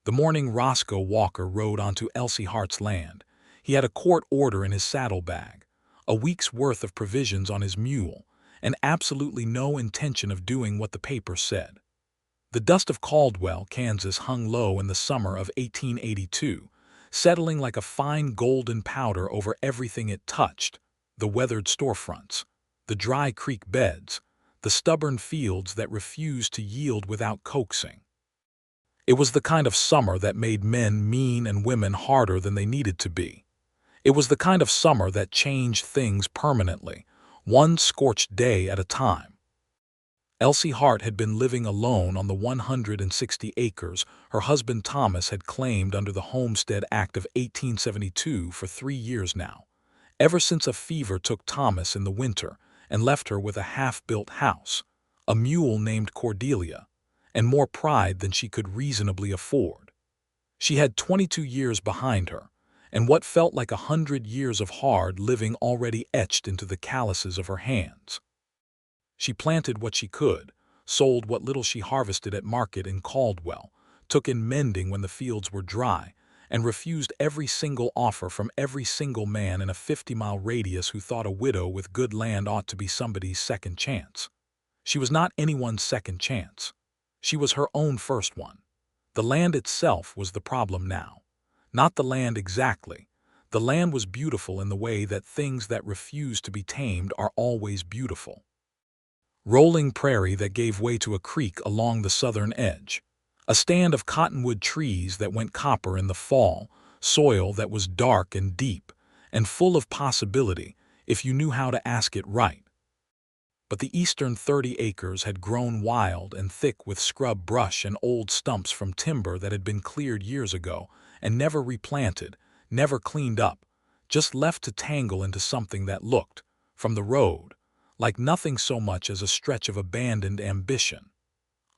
The morning Roscoe Walker rode onto Elsie Hart's land, he had a court order in his saddlebag, a week's worth of provisions on his mule, and absolutely no intention of doing what the paper said. The dust of Caldwell, Kansas hung low in the summer of 1882, settling like a fine golden powder over everything it touched: the weathered storefronts, the dry creek beds, the stubborn fields that refused to yield without coaxing. It was the kind of summer that made men mean and women harder than they needed to be. It was the kind of summer that changed things permanently, one scorched day at a time. Elsie Hart had been living alone on the 160 acres her husband Thomas had claimed under the Homestead Act of 1872 for 3 years now, ever since a fever took Thomas in the winter and left her with a half-built house, a mule named Cordelia, and more pride than she could reasonably afford. She had 22 years behind her, and what felt like 100 years of hard living already etched into the calluses of her hands. She planted what she could, sold what little she harvested at market in Caldwell, took in mending when the fields were dry, and refused every single offer from every single man in a 50-mile radius who thought a widow with good land ought to be somebody's second chance. She was not anyone's second chance. She was her own first one. The land itself was the problem now. Not the land exactly. The land was beautiful in the way that things that refuse to be tamed are always beautiful. Rolling prairie that gave way to a creek along the southern edge, a stand of cottonwood trees that went copper in the fall, soil that was dark and deep and full of possibility if you knew how to ask it right. But the eastern 30 acres had grown wild and thick with scrub brush and old stumps from timber that had been cleared years ago and never replanted, never cleaned up, just left to tangle into something that looked, from the road, like nothing so much as a stretch of abandoned ambition.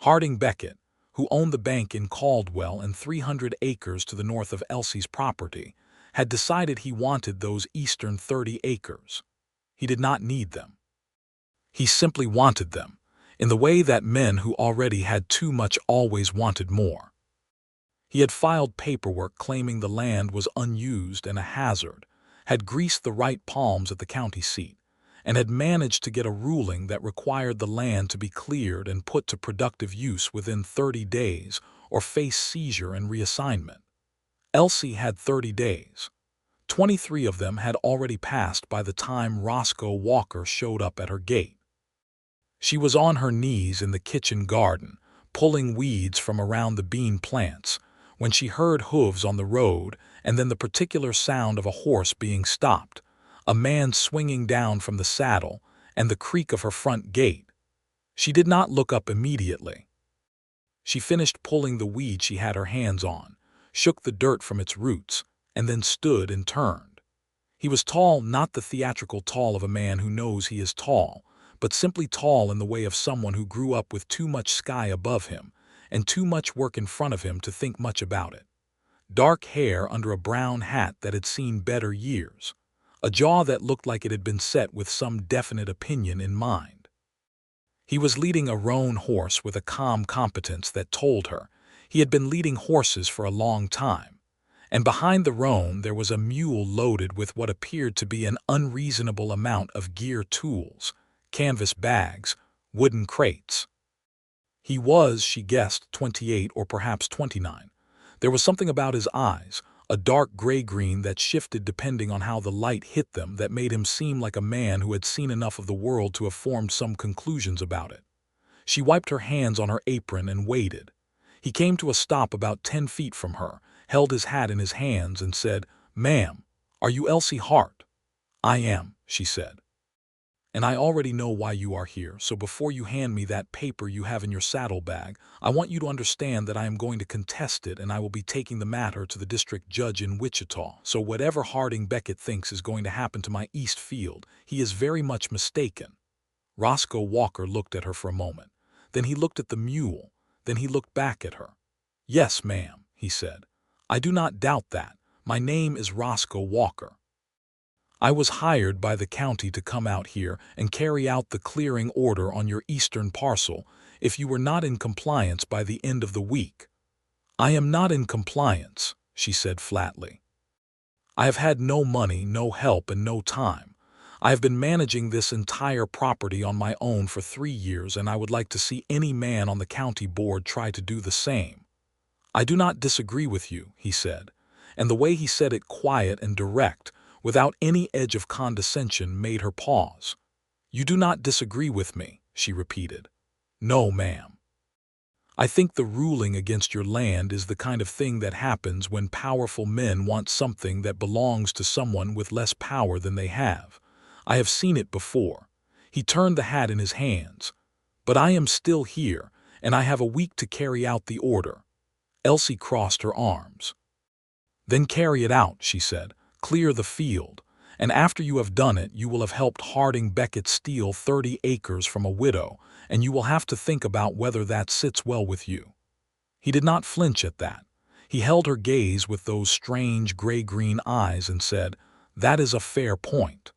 Harding Beckett, who owned the bank in Caldwell and 300 acres to the north of Elsie's property, had decided he wanted those eastern 30 acres. He did not need them. He simply wanted them, in the way that men who already had too much always wanted more. He had filed paperwork claiming the land was unused and a hazard, had greased the right palms at the county seat, and had managed to get a ruling that required the land to be cleared and put to productive use within 30 days or face seizure and reassignment. Elsie had 30 days. 23 of them had already passed by the time Roscoe Walker showed up at her gate. She was on her knees in the kitchen garden, pulling weeds from around the bean plants, when she heard hooves on the road and then the particular sound of a horse being stopped, a man swinging down from the saddle, and the creak of her front gate. She did not look up immediately. She finished pulling the weed she had her hands on, shook the dirt from its roots, and then stood and turned. He was tall, not the theatrical tall of a man who knows he is tall, but simply tall in the way of someone who grew up with too much sky above him and too much work in front of him to think much about it. Dark hair under a brown hat that had seen better years. A jaw that looked like it had been set with some definite opinion in mind. He was leading a roan horse with a calm competence that told her he had been leading horses for a long time, and behind the roan there was a mule loaded with what appeared to be an unreasonable amount of gear tools, canvas bags, wooden crates. He was, she guessed, 28 or perhaps 29. There was something about his eyes, a dark gray-green that shifted depending on how the light hit them, that made him seem like a man who had seen enough of the world to have formed some conclusions about it. She wiped her hands on her apron and waited. He came to a stop about 10 feet from her, held his hat in his hands and said, "Ma'am, are you Elsie Hart?" "I am," she said. "And I already know why you are here, so before you hand me that paper you have in your saddlebag, I want you to understand that I am going to contest it and I will be taking the matter to the district judge in Wichita, so whatever Harding Beckett thinks is going to happen to my east field, he is very much mistaken." Roscoe Walker looked at her for a moment. Then he looked at the mule. Then he looked back at her. "Yes, ma'am," he said. "I do not doubt that. My name is Roscoe Walker. I was hired by the county to come out here and carry out the clearing order on your eastern parcel if you were not in compliance by the end of the week. "I am not in compliance," she said flatly. "I have had no money, no help, and no time. I have been managing this entire property on my own for 3 years, and I would like to see any man on the county board try to do the same." "I do not disagree with you," he said, and the way he said it, quiet and direct, without any edge of condescension, made her pause. "You do not disagree with me," she repeated. "No, ma'am. I think the ruling against your land is the kind of thing that happens when powerful men want something that belongs to someone with less power than they have. I have seen it before." He turned the hat in his hands. "But I am still here, and I have a week to carry out the order." Elsie crossed her arms. "Then carry it out," she said. "Clear the field. And after you have done it, you will have helped Harding Beckett steal 30 acres from a widow, and you will have to think about whether that sits well with you." He did not flinch at that. He held her gaze with those strange gray-green eyes and said, "That is a fair point."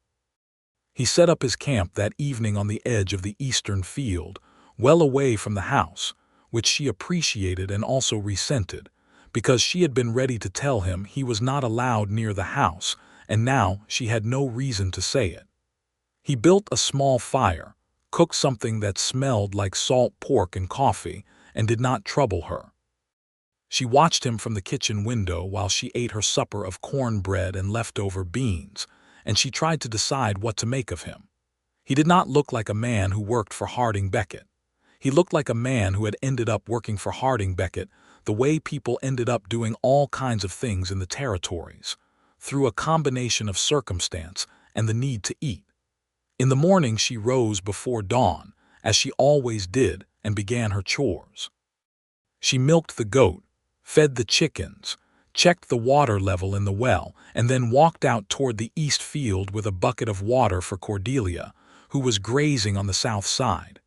He set up his camp that evening on the edge of the eastern field, well away from the house, which she appreciated and also resented, because she had been ready to tell him he was not allowed near the house, and now she had no reason to say it. He built a small fire, cooked something that smelled like salt pork and coffee, and did not trouble her. She watched him from the kitchen window while she ate her supper of cornbread and leftover beans, and she tried to decide what to make of him. He did not look like a man who worked for Harding Beckett. He looked like a man who had ended up working for Harding Beckett the way people ended up doing all kinds of things in the territories, through a combination of circumstance and the need to eat. In the morning she rose before dawn, as she always did, and began her chores. She milked the goat, fed the chickens, checked the water level in the well, and then walked out toward the east field with a bucket of water for Cordelia, who was grazing on the south side.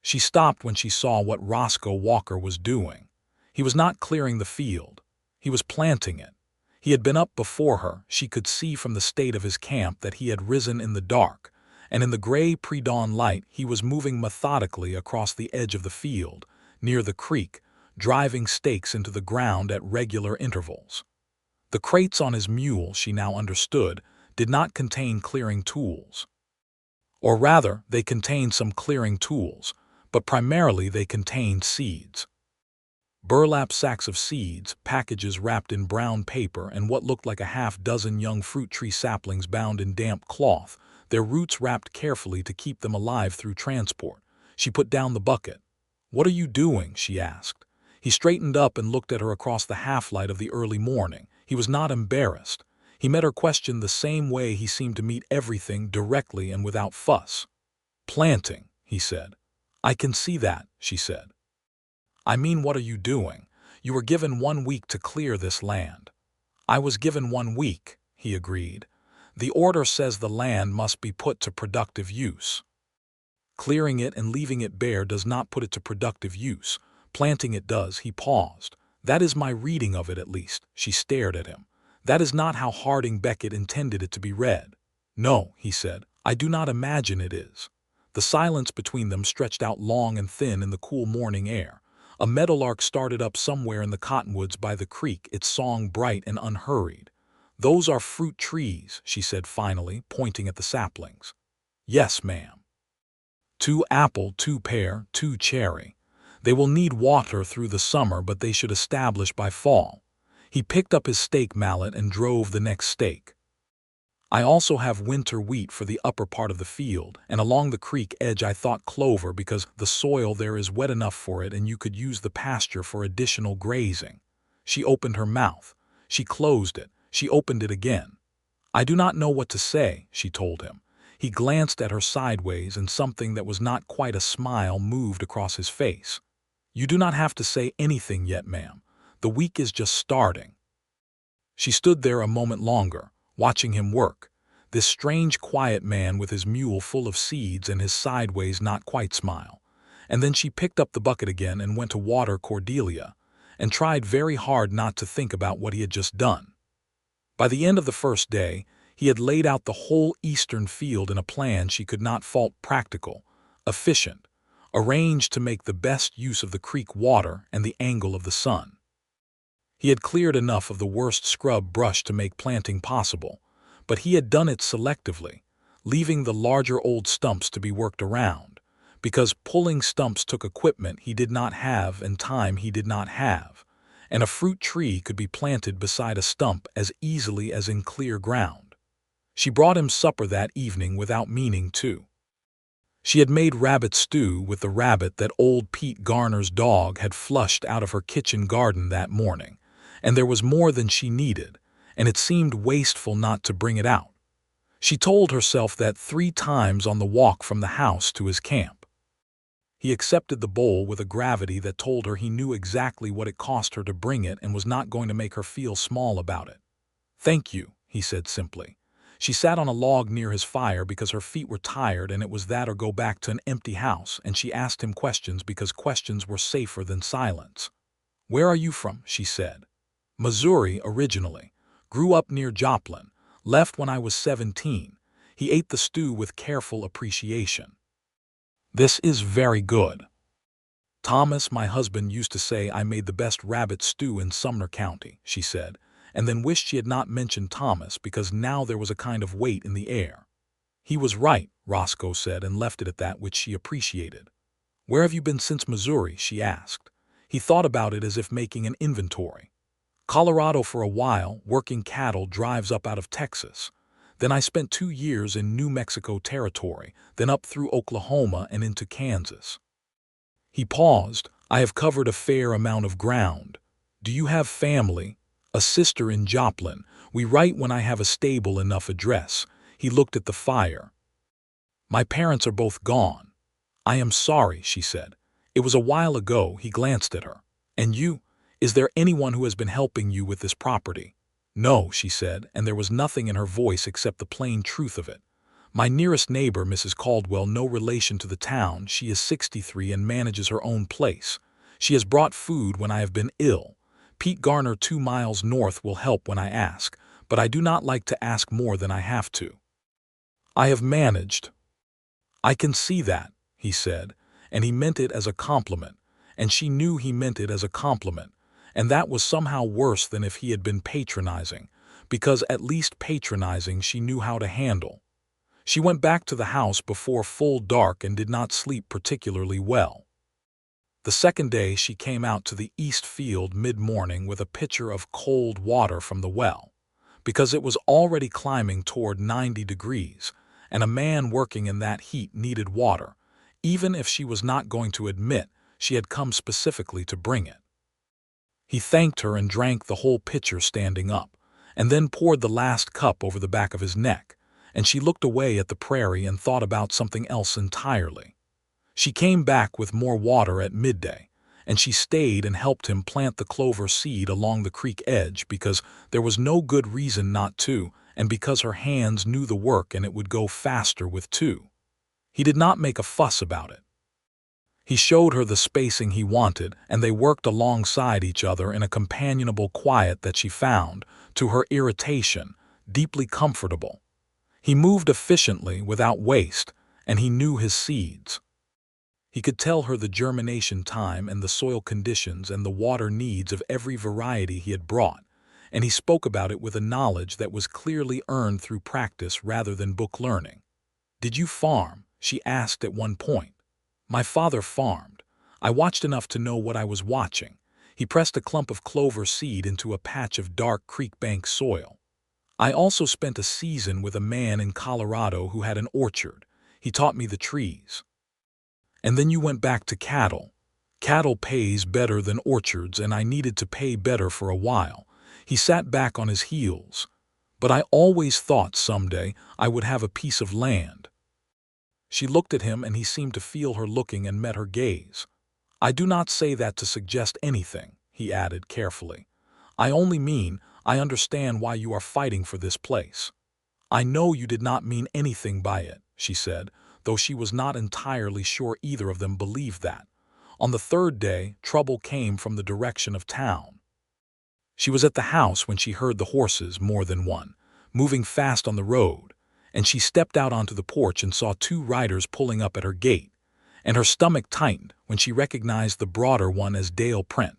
She stopped when she saw what Roscoe Walker was doing. He was not clearing the field. He was planting it. He had been up before her. She could see from the state of his camp that he had risen in the dark, and in the gray pre-dawn light he was moving methodically across the edge of the field, near the creek, driving stakes into the ground at regular intervals. The crates on his mule, she now understood, did not contain clearing tools. Or rather, they contained some clearing tools, but primarily they contained seeds. Burlap sacks of seeds, packages wrapped in brown paper, and what looked like a half-dozen young fruit tree saplings bound in damp cloth, their roots wrapped carefully to keep them alive through transport. She put down the bucket. "What are you doing?" she asked. He straightened up and looked at her across the half-light of the early morning. He was not embarrassed. He met her question the same way he seemed to meet everything, directly and without fuss. "Planting," he said. "I can see that," she said. "I mean, what are you doing? You were given 1 week to clear this land." "I was given 1 week," he agreed. "The order says the land must be put to productive use. Clearing it and leaving it bare does not put it to productive use. Planting it does." He paused. "That is my reading of it, at least." She stared at him. "That is not how Harding Beckett intended it to be read." "No," he said. "I do not imagine it is." The silence between them stretched out long and thin in the cool morning air. A meadowlark started up somewhere in the cottonwoods by the creek, its song bright and unhurried. "Those are fruit trees," she said finally, pointing at the saplings. "Yes, ma'am. 2 apple, 2 pear, 2 cherry. They will need water through the summer, but they should establish by fall." He picked up his stake mallet and drove the next stake. "I also have winter wheat for the upper part of the field, and along the creek edge I thought clover because the soil there is wet enough for it and you could use the pasture for additional grazing." She opened her mouth. She closed it. She opened it again. "I do not know what to say," she told him. He glanced at her sideways, and something that was not quite a smile moved across his face. "You do not have to say anything yet, ma'am. The week is just starting." She stood there a moment longer, watching him work, this strange quiet man with his mule full of seeds and his sideways not quite smile. And then she picked up the bucket again and went to water Cordelia, and tried very hard not to think about what he had just done. By the end of the first day, he had laid out the whole eastern field in a plan she could not fault: practical, efficient, arranged to make the best use of the creek water and the angle of the sun. He had cleared enough of the worst scrub brush to make planting possible, but he had done it selectively, leaving the larger old stumps to be worked around, because pulling stumps took equipment he did not have and time he did not have, and a fruit tree could be planted beside a stump as easily as in clear ground. She brought him supper that evening without meaning to. She had made rabbit stew with the rabbit that old Pete Garner's dog had flushed out of her kitchen garden that morning, and there was more than she needed, and it seemed wasteful not to bring it out. She told herself that 3 times on the walk from the house to his camp. He accepted the bowl with a gravity that told her he knew exactly what it cost her to bring it and was not going to make her feel small about it. "Thank you," he said simply. She sat on a log near his fire because her feet were tired and it was that or go back to an empty house, and she asked him questions because questions were safer than silence. "Where are you from?" she said. "Missouri originally. Grew up near Joplin. Left when I was 17. He ate the stew with careful appreciation. "This is very good. Thomas, my husband, used to say I made the best rabbit stew in Sumner County," she said, and then wished she had not mentioned Thomas because now there was a kind of weight in the air. "He was right," Roscoe said, and left it at that, which she appreciated. "Where have you been since Missouri?" she asked. He thought about it as if making an inventory. "Colorado for a while, working cattle drives up out of Texas. Then I spent 2 years in New Mexico Territory, then up through Oklahoma and into Kansas." He paused. "I have covered a fair amount of ground. Do you have family?" "A sister in Joplin. We write when I have a stable enough address." He looked at the fire. "My parents are both gone." "I am sorry," she said. "It was a while ago." He glanced at her. "And you? Is there anyone who has been helping you with this property?" "No," she said, and there was nothing in her voice except the plain truth of it. "My nearest neighbor, Mrs. Caldwell, no relation to the town. She is 63 and manages her own place. She has brought food when I have been ill. Pete Garner 2 miles north will help when I ask, but I do not like to ask more than I have to. I have managed." "I can see that," he said, and he meant it as a compliment, and she knew he meant it as a compliment, and that was somehow worse than if he had been patronizing, because at least patronizing she knew how to handle. She went back to the house before full dark and did not sleep particularly well. The second day she came out to the east field mid-morning with a pitcher of cold water from the well, because it was already climbing toward 90 degrees, and a man working in that heat needed water, even if she was not going to admit she had come specifically to bring it. He thanked her and drank the whole pitcher standing up, and then poured the last cup over the back of his neck, and she looked away at the prairie and thought about something else entirely. She came back with more water at midday, and she stayed and helped him plant the clover seed along the creek edge because there was no good reason not to, and because her hands knew the work and it would go faster with 2. He did not make a fuss about it. He showed her the spacing he wanted, and they worked alongside each other in a companionable quiet that she found, to her irritation, deeply comfortable. He moved efficiently without waste, and he knew his seeds. He could tell her the germination time and the soil conditions and the water needs of every variety he had brought, and he spoke about it with a knowledge that was clearly earned through practice rather than book learning. "Did you farm?" she asked at one point. "My father farmed. I watched enough to know what I was watching." He pressed a clump of clover seed into a patch of dark creek bank soil. "I also spent a season with a man in Colorado who had an orchard. He taught me the trees." "And then you went back to cattle." "Cattle pays better than orchards, and I needed to pay better for a while." He sat back on his heels. "But I always thought someday I would have a piece of land." She looked at him and he seemed to feel her looking and met her gaze. "I do not say that to suggest anything," he added carefully. "I only mean I understand why you are fighting for this place." "I know you did not mean anything by it," she said, though she was not entirely sure either of them believed that. On the third day, trouble came from the direction of town. She was at the house when she heard the horses, more than one, moving fast on the road, and she stepped out onto the porch and saw 2 riders pulling up at her gate, and her stomach tightened when she recognized the broader one as Dale Prent.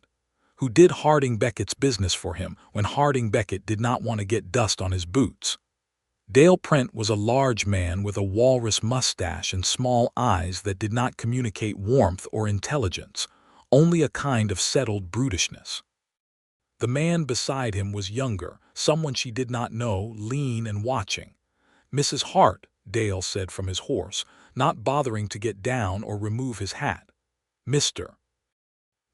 who did Harding Beckett's business for him when Harding Beckett did not want to get dust on his boots. Dale Prent was a large man with a walrus mustache and small eyes that did not communicate warmth or intelligence, only a kind of settled brutishness. The man beside him was younger, someone she did not know, lean and watching. "Mrs. Hart," Dale said from his horse, not bothering to get down or remove his hat. "Mr.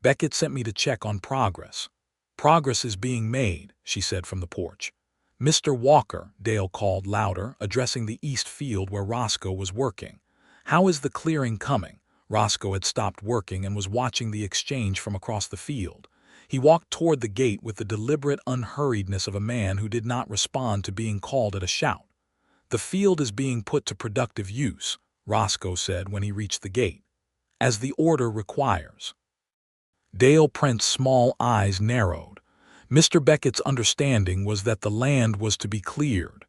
Beckett sent me to check on progress." "Progress is being made," she said from the porch. "Mr. Walker," Dale called louder, addressing the east field where Roscoe was working. "How is the clearing coming?" Roscoe had stopped working and was watching the exchange from across the field. He walked toward the gate with the deliberate unhurriedness of a man who did not respond to being called at a shout. "The field is being put to productive use," Roscoe said when he reached the gate, "as the order requires." Dale Prent's small eyes narrowed. Mr. Beckett's understanding was that the land was to be cleared.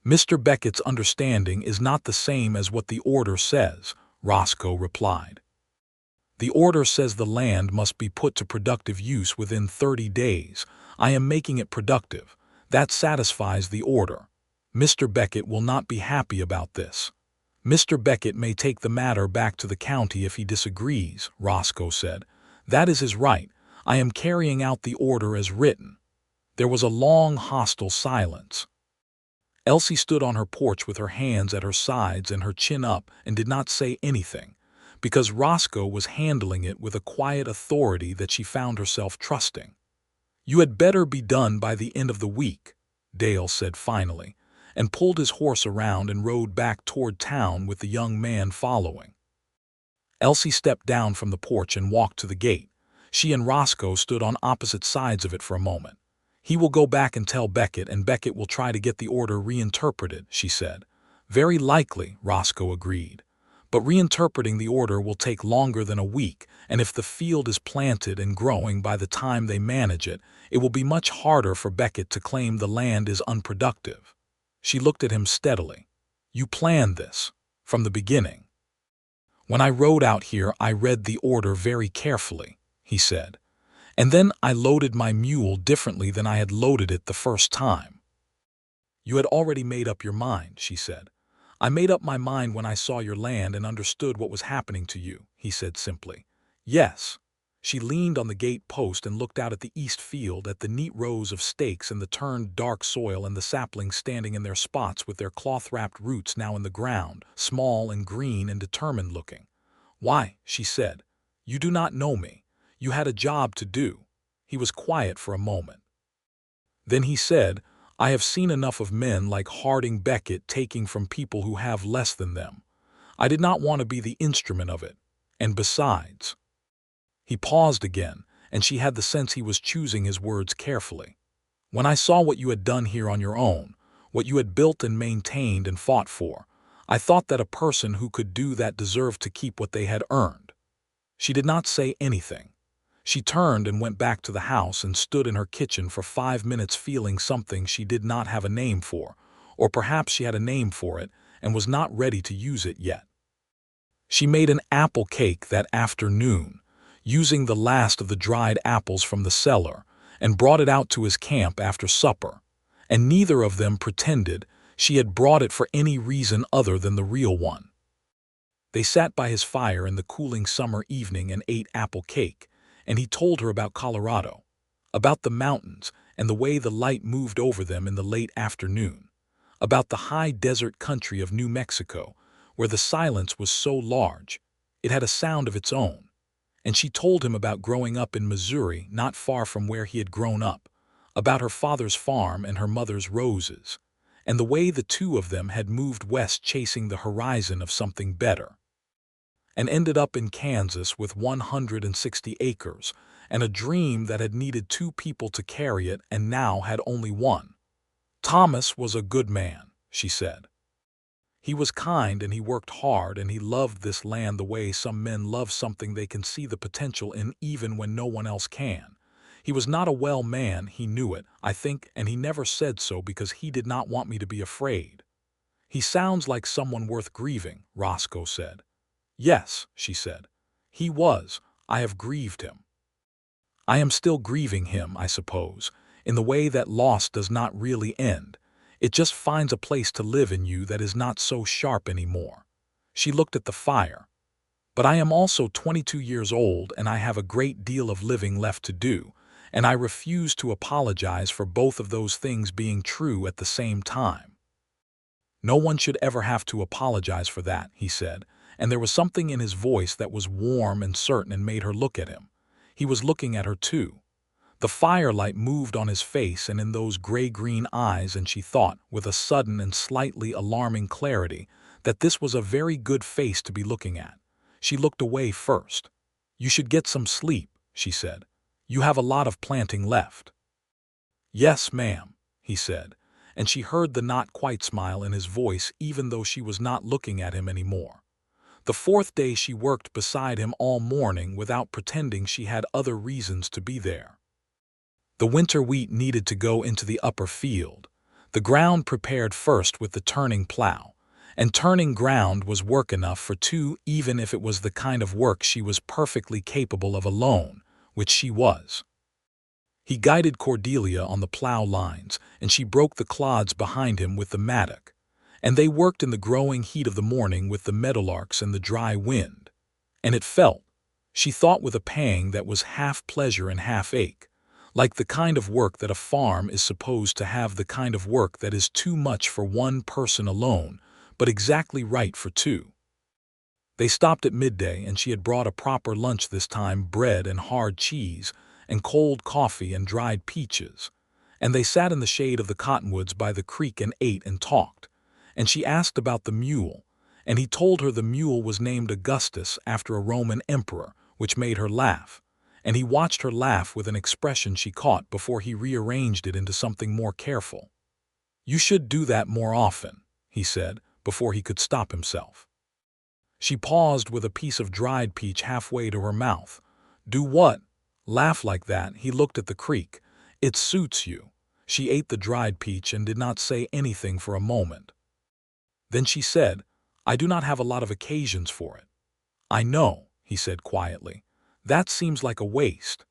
"Mr. Beckett's understanding is not the same as what the order says," Roscoe replied. "The order says the land must be put to productive use within 30 days. I am making it productive. That satisfies the order. Mr. Beckett will not be happy about this." "Mr. Beckett may take the matter back to the county if he disagrees," Roscoe said. "That is his right. I am carrying out the order as written." There was a long, hostile silence. Elsie stood on her porch with her hands at her sides and her chin up and did not say anything, because Roscoe was handling it with a quiet authority that she found herself trusting. "You had better be done by the end of the week," Dale said finally, and pulled his horse around and rode back toward town with the young man following. Elsie stepped down from the porch and walked to the gate. She and Roscoe stood on opposite sides of it for a moment. "He will go back and tell Beckett, and Beckett will try to get the order reinterpreted," she said. "Very likely," Roscoe agreed. "But reinterpreting the order will take longer than a week, and if the field is planted and growing by the time they manage it, it will be much harder for Beckett to claim the land is unproductive." She looked at him steadily. "You planned this from the beginning." "When I rode out here, I read the order very carefully," he said. "And then I loaded my mule differently than I had loaded it the first time." "You had already made up your mind," she said. "I made up my mind when I saw your land and understood what was happening to you," he said simply. "Yes." She leaned on the gate post and looked out at the east field, at the neat rows of stakes and the turned dark soil and the saplings standing in their spots with their cloth-wrapped roots now in the ground, small and green and determined looking. "Why," she said, "you do not know me. You had a job to do." He was quiet for a moment. Then he said, "I have seen enough of men like Harding Beckett taking from people who have less than them. I did not want to be the instrument of it. And besides—" He paused again, and she had the sense he was choosing his words carefully. "When I saw what you had done here on your own, what you had built and maintained and fought for, I thought that a person who could do that deserved to keep what they had earned." She did not say anything. She turned and went back to the house and stood in her kitchen for 5 minutes feeling something she did not have a name for, or perhaps she had a name for it and was not ready to use it yet. She made an apple cake that afternoon, using the last of the dried apples from the cellar, and brought it out to his camp after supper, and neither of them pretended she had brought it for any reason other than the real one. They sat by his fire in the cooling summer evening and ate apple cake, and he told her about Colorado, about the mountains and the way the light moved over them in the late afternoon, about the high desert country of New Mexico, where the silence was so large, it had a sound of its own. And she told him about growing up in Missouri, not far from where he had grown up, about her father's farm and her mother's roses, and the way the two of them had moved west chasing the horizon of something better, and ended up in Kansas with 160 acres, and a dream that had needed 2 people to carry it and now had only 1. "Thomas was a good man," she said. "He was kind and he worked hard and he loved this land the way some men love something they can see the potential in even when no one else can. He was not a well man, he knew it, I think, and he never said so because he did not want me to be afraid." "He sounds like someone worth grieving," Roscoe said. "Yes," she said. "He was. I have grieved him." I am still grieving him, I suppose, in the way that loss does not really end. It just finds a place to live in you that is not so sharp anymore. She looked at the fire. But I am also 22 years old and I have a great deal of living left to do, and I refuse to apologize for both of those things being true at the same time. No one should ever have to apologize for that, he said, and there was something in his voice that was warm and certain and made her look at him. He was looking at her too. The firelight moved on his face and in those gray-green eyes, and she thought, with a sudden and slightly alarming clarity, that this was a very good face to be looking at. She looked away first. "You should get some sleep," she said. "You have a lot of planting left." "Yes, ma'am," he said, and she heard the not-quite smile in his voice even though she was not looking at him anymore. The fourth day she worked beside him all morning without pretending she had other reasons to be there. The winter wheat needed to go into the upper field. The ground prepared first with the turning plow, and turning ground was work enough for two even if it was the kind of work she was perfectly capable of alone, which she was. He guided Cordelia on the plow lines, and she broke the clods behind him with the mattock, and they worked in the growing heat of the morning with the meadowlarks and the dry wind. And it felt, she thought with a pang that was half pleasure and half ache, like the kind of work that a farm is supposed to have, the kind of work that is too much for one person alone, but exactly right for two. They stopped at midday, and she had brought a proper lunch this time, bread and hard cheese, and cold coffee and dried peaches. And they sat in the shade of the cottonwoods by the creek and ate and talked. And she asked about the mule, and he told her the mule was named Augustus after a Roman emperor, which made her laugh. And he watched her laugh with an expression she caught before he rearranged it into something more careful. "You should do that more often," he said, before he could stop himself. She paused with a piece of dried peach halfway to her mouth. "Do what? Laugh like that?" He looked at the creek. "It suits you." She ate the dried peach and did not say anything for a moment. Then she said, "I do not have a lot of occasions for it." "I know," he said quietly. "That seems like a waste."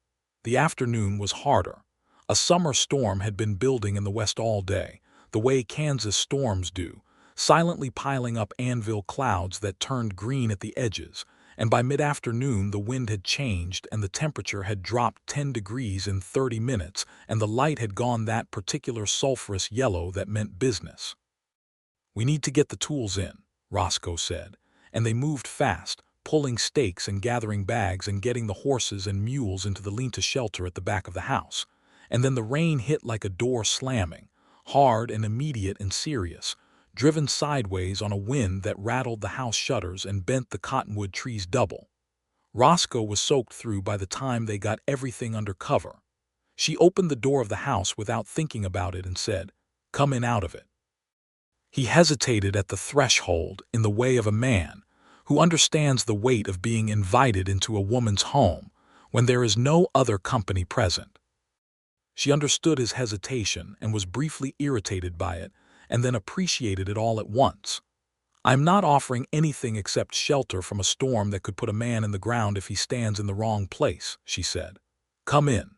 The afternoon was harder. A summer storm had been building in the west all day, the way Kansas storms do, silently piling up anvil clouds that turned green at the edges, and by mid-afternoon the wind had changed and the temperature had dropped 10 degrees in 30 minutes, and the light had gone that particular sulphurous yellow that meant business. "We need to get the tools in," Roscoe said, and they moved fast, pulling stakes and gathering bags and getting the horses and mules into the lean-to shelter at the back of the house. And then the rain hit like a door slamming, hard and immediate and serious, driven sideways on a wind that rattled the house shutters and bent the cottonwood trees double. Roscoe was soaked through by the time they got everything under cover. She opened the door of the house without thinking about it and said, "Come in out of it." He hesitated at the threshold in the way of a man who understands the weight of being invited into a woman's home when there is no other company present. She understood his hesitation and was briefly irritated by it, and then appreciated it all at once. "I'm not offering anything except shelter from a storm that could put a man in the ground if he stands in the wrong place," she said. "Come in."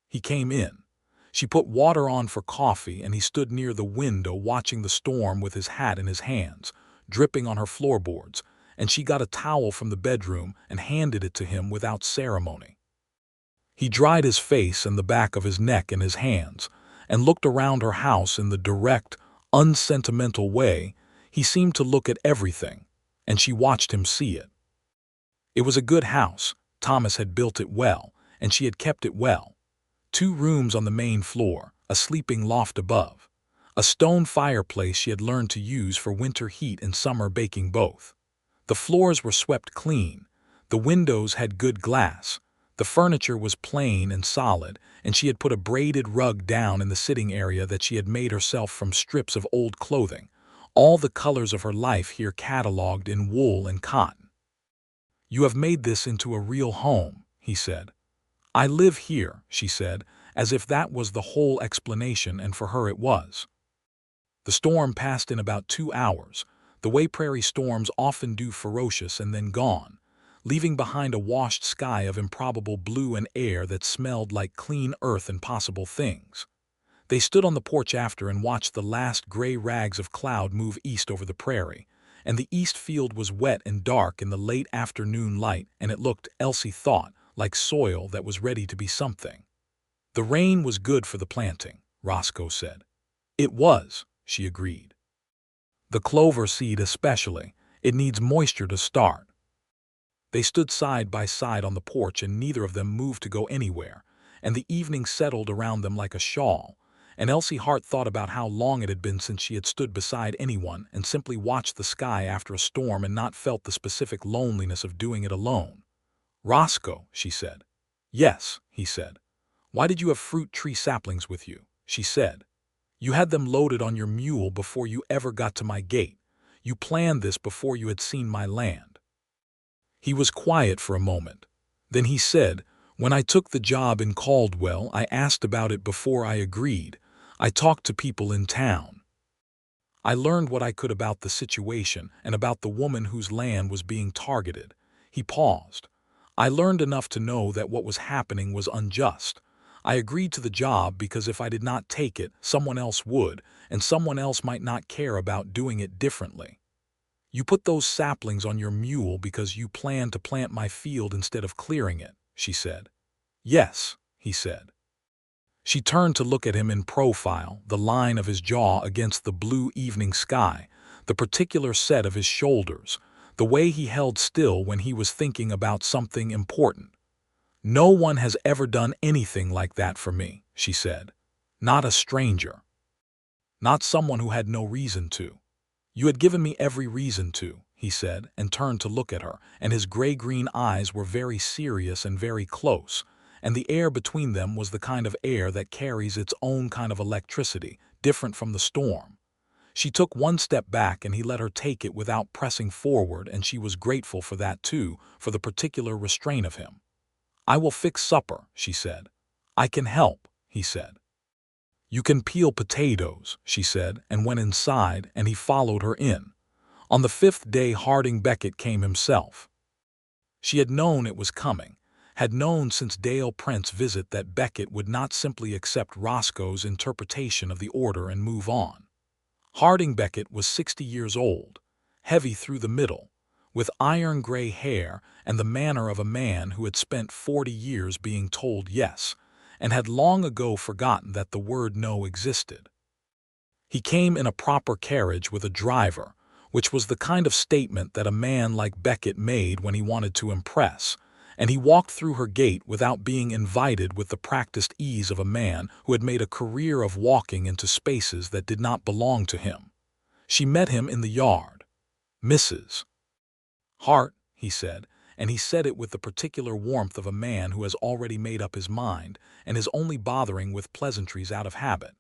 He came in. She put water on for coffee, and he stood near the window watching the storm with his hat in his hands, dripping on her floorboards, and she got a towel from the bedroom and handed it to him without ceremony. He dried his face and the back of his neck in his hands, and looked around her house in the direct, unsentimental way he seemed to look at everything, and she watched him see it. It was a good house. Thomas had built it well, and she had kept it well. 2 rooms on the main floor, a sleeping loft above, a stone fireplace she had learned to use for winter heat and summer baking both. The floors were swept clean, the windows had good glass, the furniture was plain and solid, and she had put a braided rug down in the sitting area that she had made herself from strips of old clothing, all the colors of her life here catalogued in wool and cotton. "You have made this into a real home," he said. "I live here," she said, as if that was the whole explanation, and for her it was. The storm passed in about 2 hours, the way prairie storms often do, ferocious and then gone, leaving behind a washed sky of improbable blue and air that smelled like clean earth and possible things. They stood on the porch after and watched the last gray rags of cloud move east over the prairie, and the east field was wet and dark in the late afternoon light, and it looked, Elsie thought, like soil that was ready to be something. The rain was good for the planting, Roscoe said. It was, she agreed. The clover seed especially. It needs moisture to start. They stood side by side on the porch, and neither of them moved to go anywhere, and the evening settled around them like a shawl, and Elsie Hart thought about how long it had been since she had stood beside anyone and simply watched the sky after a storm and not felt the specific loneliness of doing it alone. "Roscoe," she said. "Yes," he said. "Why did you have fruit tree saplings with you?" she said. "You had them loaded on your mule before you ever got to my gate. You planned this before you had seen my land." He was quiet for a moment. Then he said, "When I took the job in Caldwell, I asked about it before I agreed. I talked to people in town. I learned what I could about the situation and about the woman whose land was being targeted." He paused. "I learned enough to know that what was happening was unjust. I agreed to the job because if I did not take it, someone else would, and someone else might not care about doing it differently. You put those saplings on your mule because you planned to plant my field instead of clearing it," she said. "Yes," he said. She turned to look at him in profile, the line of his jaw against the blue evening sky, the particular set of his shoulders, the way he held still when he was thinking about something important. "No one has ever done anything like that for me," she said. "Not a stranger. Not someone who had no reason to." "You had given me every reason to," he said, and turned to look at her, and his gray-green eyes were very serious and very close, and the air between them was the kind of air that carries its own kind of electricity, different from the storm. She took one step back and he let her take it without pressing forward, and she was grateful for that too, for the particular restraint of him. "I will fix supper," she said. "I can help," he said. "You can peel potatoes," she said, and went inside, and he followed her in. On the fifth day Harding Beckett came himself. She had known it was coming, had known since Dale Prince's visit that Beckett would not simply accept Roscoe's interpretation of the order and move on. Harding Beckett was 60 years old, heavy through the middle, with iron-gray hair and the manner of a man who had spent 40 years being told yes, and had long ago forgotten that the word no existed. He came in a proper carriage with a driver, which was the kind of statement that a man like Beckett made when he wanted to impress, and he walked through her gate without being invited with the practiced ease of a man who had made a career of walking into spaces that did not belong to him. She met him in the yard. "Mrs. Hart," he said, and he said it with the particular warmth of a man who has already made up his mind and is only bothering with pleasantries out of habit.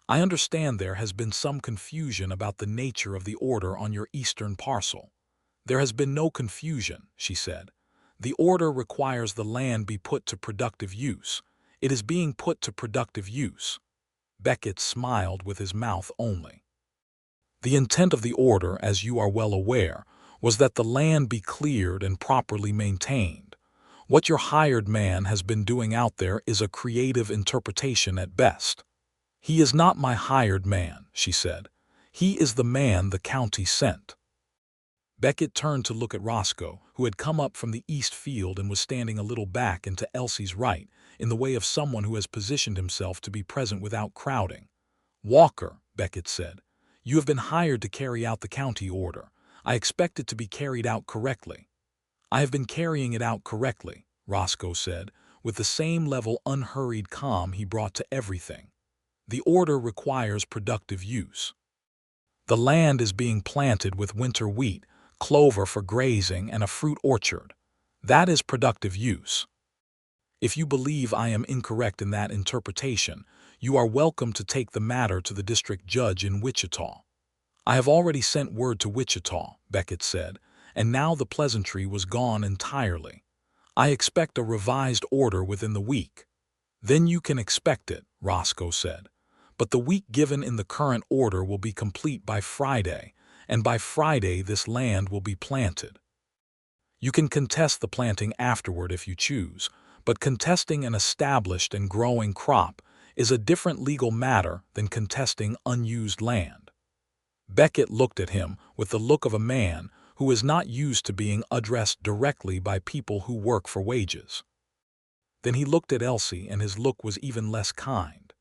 "I understand there has been some confusion about the nature of the order on your eastern parcel." "There has been no confusion," she said. "The order requires the land be put to productive use. It is being put to productive use." Beckett smiled with his mouth only. "The intent of the order, as you are well aware, was that the land be cleared and properly maintained. What your hired man has been doing out there is a creative interpretation at best." "He is not my hired man," she said. "He is the man the county sent." Beckett turned to look at Roscoe, who had come up from the east field and was standing a little back and to Elsie's right, in the way of someone who has positioned himself to be present without crowding. "Walker," Beckett said, "you have been hired to carry out the county order. I expect it to be carried out correctly." "I have been carrying it out correctly," Roscoe said, with the same level unhurried calm he brought to everything. "The order requires productive use. The land is being planted with winter wheat, clover for grazing, and a fruit orchard. That is productive use. If you believe I am incorrect in that interpretation, you are welcome to take the matter to the district judge in Wichita." "I have already sent word to Wichita," Beckett said, and now the pleasantry was gone entirely. "I expect a revised order within the week." "Then you can expect it," Roscoe said. "But the week given in the current order will be complete by Friday, and by Friday this land will be planted." You can contest the planting afterward if you choose, but contesting an established and growing crop is a different legal matter than contesting unused land. Beckett looked at him with the look of a man who is not used to being addressed directly by people who work for wages. Then he looked at Elsie, and his look was even less kind.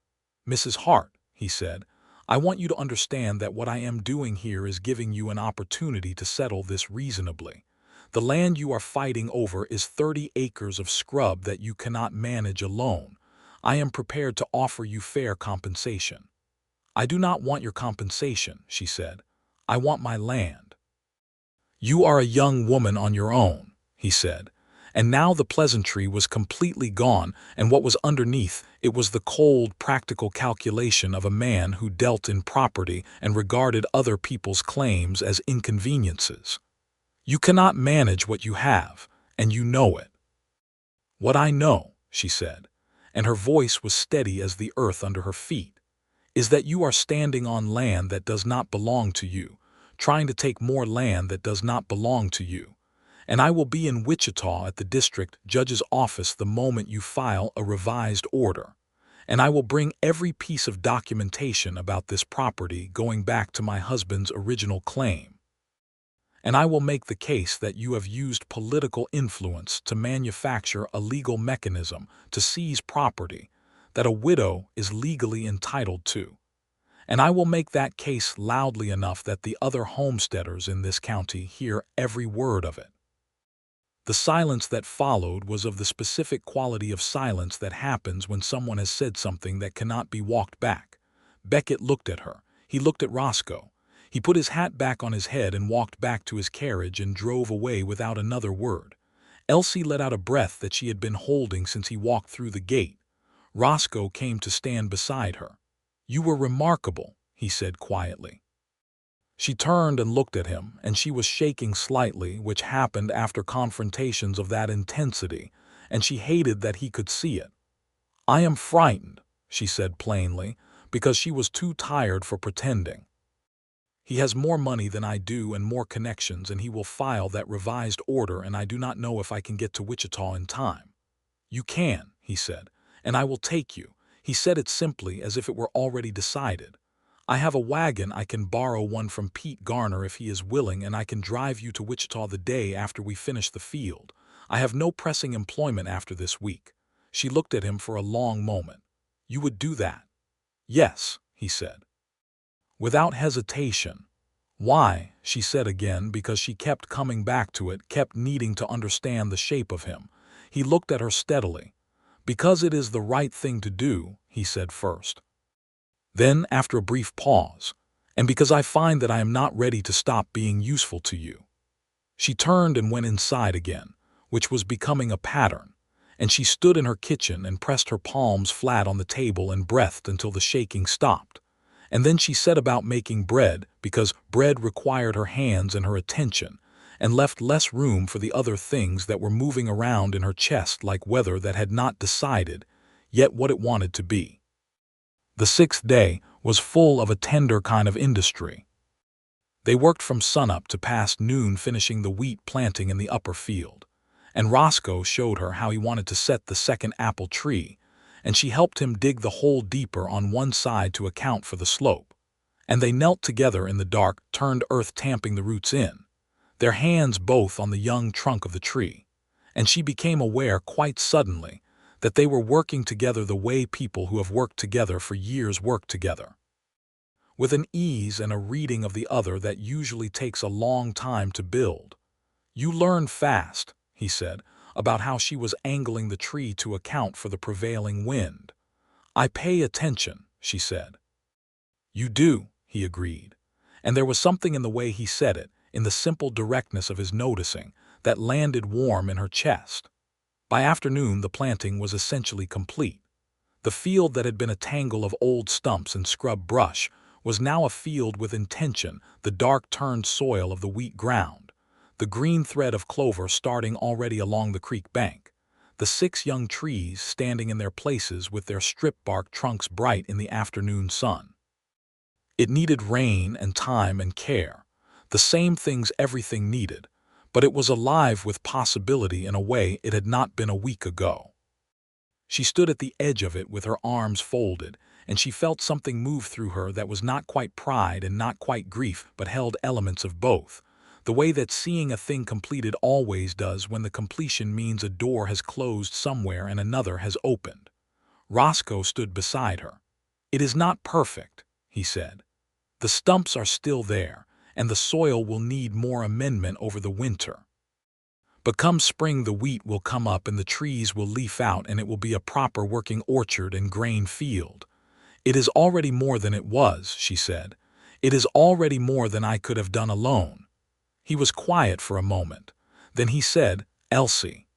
"Mrs. Hart," he said, "I want you to understand that what I am doing here is giving you an opportunity to settle this reasonably. The land you are fighting over is 30 acres of scrub that you cannot manage alone. I am prepared to offer you fair compensation." "I do not want your compensation," she said. "I want my land." "You are a young woman on your own," he said. And now the pleasantry was completely gone, and what was underneath it was the cold, practical calculation of a man who dealt in property and regarded other people's claims as inconveniences. "You cannot manage what you have, and you know it." "What I know," she said, and her voice was steady as the earth under her feet, "is that you are standing on land that does not belong to you, trying to take more land that does not belong to you. And I will be in Wichita at the district judge's office the moment you file a revised order. And I will bring every piece of documentation about this property going back to my husband's original claim. And I will make the case that you have used political influence to manufacture a legal mechanism to seize property that a widow is legally entitled to. And I will make that case loudly enough that the other homesteaders in this county hear every word of it." The silence that followed was of the specific quality of silence that happens when someone has said something that cannot be walked back. Beckett looked at her. He looked at Roscoe. He put his hat back on his head and walked back to his carriage and drove away without another word. Elsie let out a breath that she had been holding since he walked through the gate. Roscoe came to stand beside her. "You were remarkable," he said quietly. She turned and looked at him, and she was shaking slightly, which happened after confrontations of that intensity, and she hated that he could see it. "I am frightened," she said plainly, because she was too tired for pretending. "He has more money than I do and more connections, and he will file that revised order, and I do not know if I can get to Wichita in time." "You can," he said, "and I will take you." He said it simply, as if it were already decided. "I have a wagon. I can borrow one from Pete Garner if he is willing, and I can drive you to Wichita the day after we finish the field. I have no pressing employment after this week." She looked at him for a long moment. "You would do that?" "Yes," he said. Without hesitation. "Why?" she said again, because she kept coming back to it, kept needing to understand the shape of him. He looked at her steadily. "Because it is the right thing to do," he said first. Then, after a brief pause, "and because I find that I am not ready to stop being useful to you." She turned and went inside again, which was becoming a pattern, and she stood in her kitchen and pressed her palms flat on the table and breathed until the shaking stopped. And then she set about making bread, because bread required her hands and her attention, and left less room for the other things that were moving around in her chest like weather that had not decided yet what it wanted to be. The 6th day was full of a tender kind of industry. They worked from sunup to past noon, finishing the wheat planting in the upper field. And Roscoe showed her how he wanted to set the second apple tree, and she helped him dig the hole deeper on one side to account for the slope. And they knelt together in the dark, turned earth, tamping the roots in, their hands both on the young trunk of the tree. And she became aware quite suddenly that they were working together the way people who have worked together for years work together, with an ease and a reading of the other that usually takes a long time to build. "You learn fast," he said, about how she was angling the tree to account for the prevailing wind. "I pay attention," she said. "You do," he agreed. And there was something in the way he said it, in the simple directness of his noticing, that landed warm in her chest. By afternoon, the planting was essentially complete. The field that had been a tangle of old stumps and scrub brush was now a field with intention, the dark-turned soil of the wheat ground, the green thread of clover starting already along the creek bank, the 6 young trees standing in their places with their strip-bark trunks bright in the afternoon sun. It needed rain and time and care, the same things everything needed, but it was alive with possibility in a way it had not been a week ago. She stood at the edge of it with her arms folded, and she felt something move through her that was not quite pride and not quite grief, but held elements of both, the way that seeing a thing completed always does when the completion means a door has closed somewhere and another has opened. Roscoe stood beside her. "It is not perfect," he said. "The stumps are still there, and the soil will need more amendment over the winter. But come spring the wheat will come up and the trees will leaf out and it will be a proper working orchard and grain field. It is already more than it was," she said. "It is already more than I could have done alone." He was quiet for a moment. Then he said, "Elsie."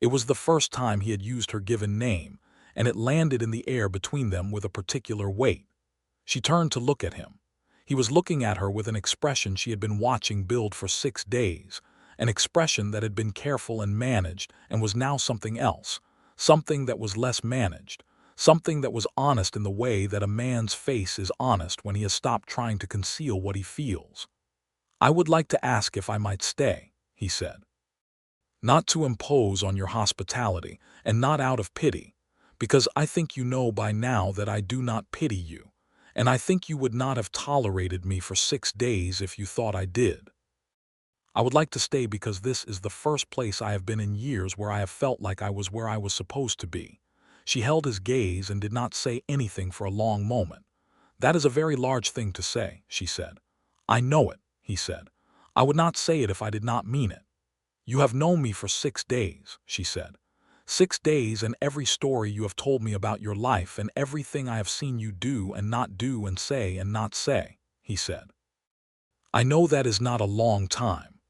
It was the first time he had used her given name, and it landed in the air between them with a particular weight. She turned to look at him. He was looking at her with an expression she had been watching build for 6 days, an expression that had been careful and managed and was now something else, something that was less managed, something that was honest in the way that a man's face is honest when he has stopped trying to conceal what he feels. "I would like to ask if I might stay," he said. "Not to impose on your hospitality, and not out of pity, because I think you know by now that I do not pity you, and I think you would not have tolerated me for 6 days if you thought I did. I would like to stay because this is the first place I have been in years where I have felt like I was where I was supposed to be." She held his gaze and did not say anything for a long moment. "That is a very large thing to say," she said. "I know it," he said. "I would not say it if I did not mean it." "You have known me for 6 days," she said. 6 days, and every story you have told me about your life and everything I have seen you do and not do and say and not say," he said. "I know that is not a long time.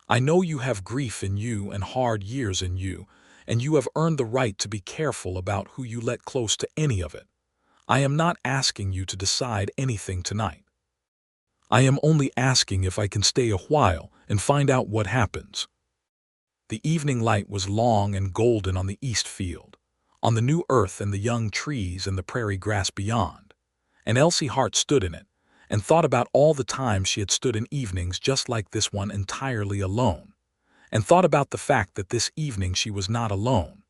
I know you have grief in you and hard years in you, and you have earned the right to be careful about who you let close to any of it. I am not asking you to decide anything tonight. I am only asking if I can stay a while and find out what happens." The evening light was long and golden on the east field, on the new earth and the young trees and the prairie grass beyond, and Elsie Hart stood in it, and thought about all the times she had stood in evenings just like this one entirely alone, and thought about the fact that this evening she was not alone,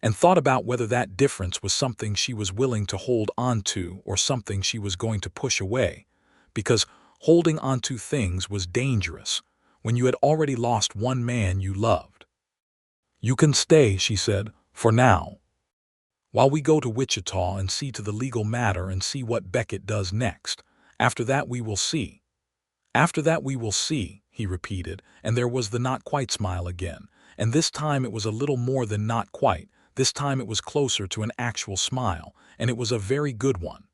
and thought about whether that difference was something she was willing to hold on to or something she was going to push away, because holding on to things was dangerous when you had already lost one man you loved. "You can stay," she said, "for now, while we go to Wichita and see to the legal matter and see what Beckett does next. After that we will see." "After that we will see," he repeated, and there was the not quite smile again, and this time it was a little more than not quite. This time it was closer to an actual smile, and it was a very good one.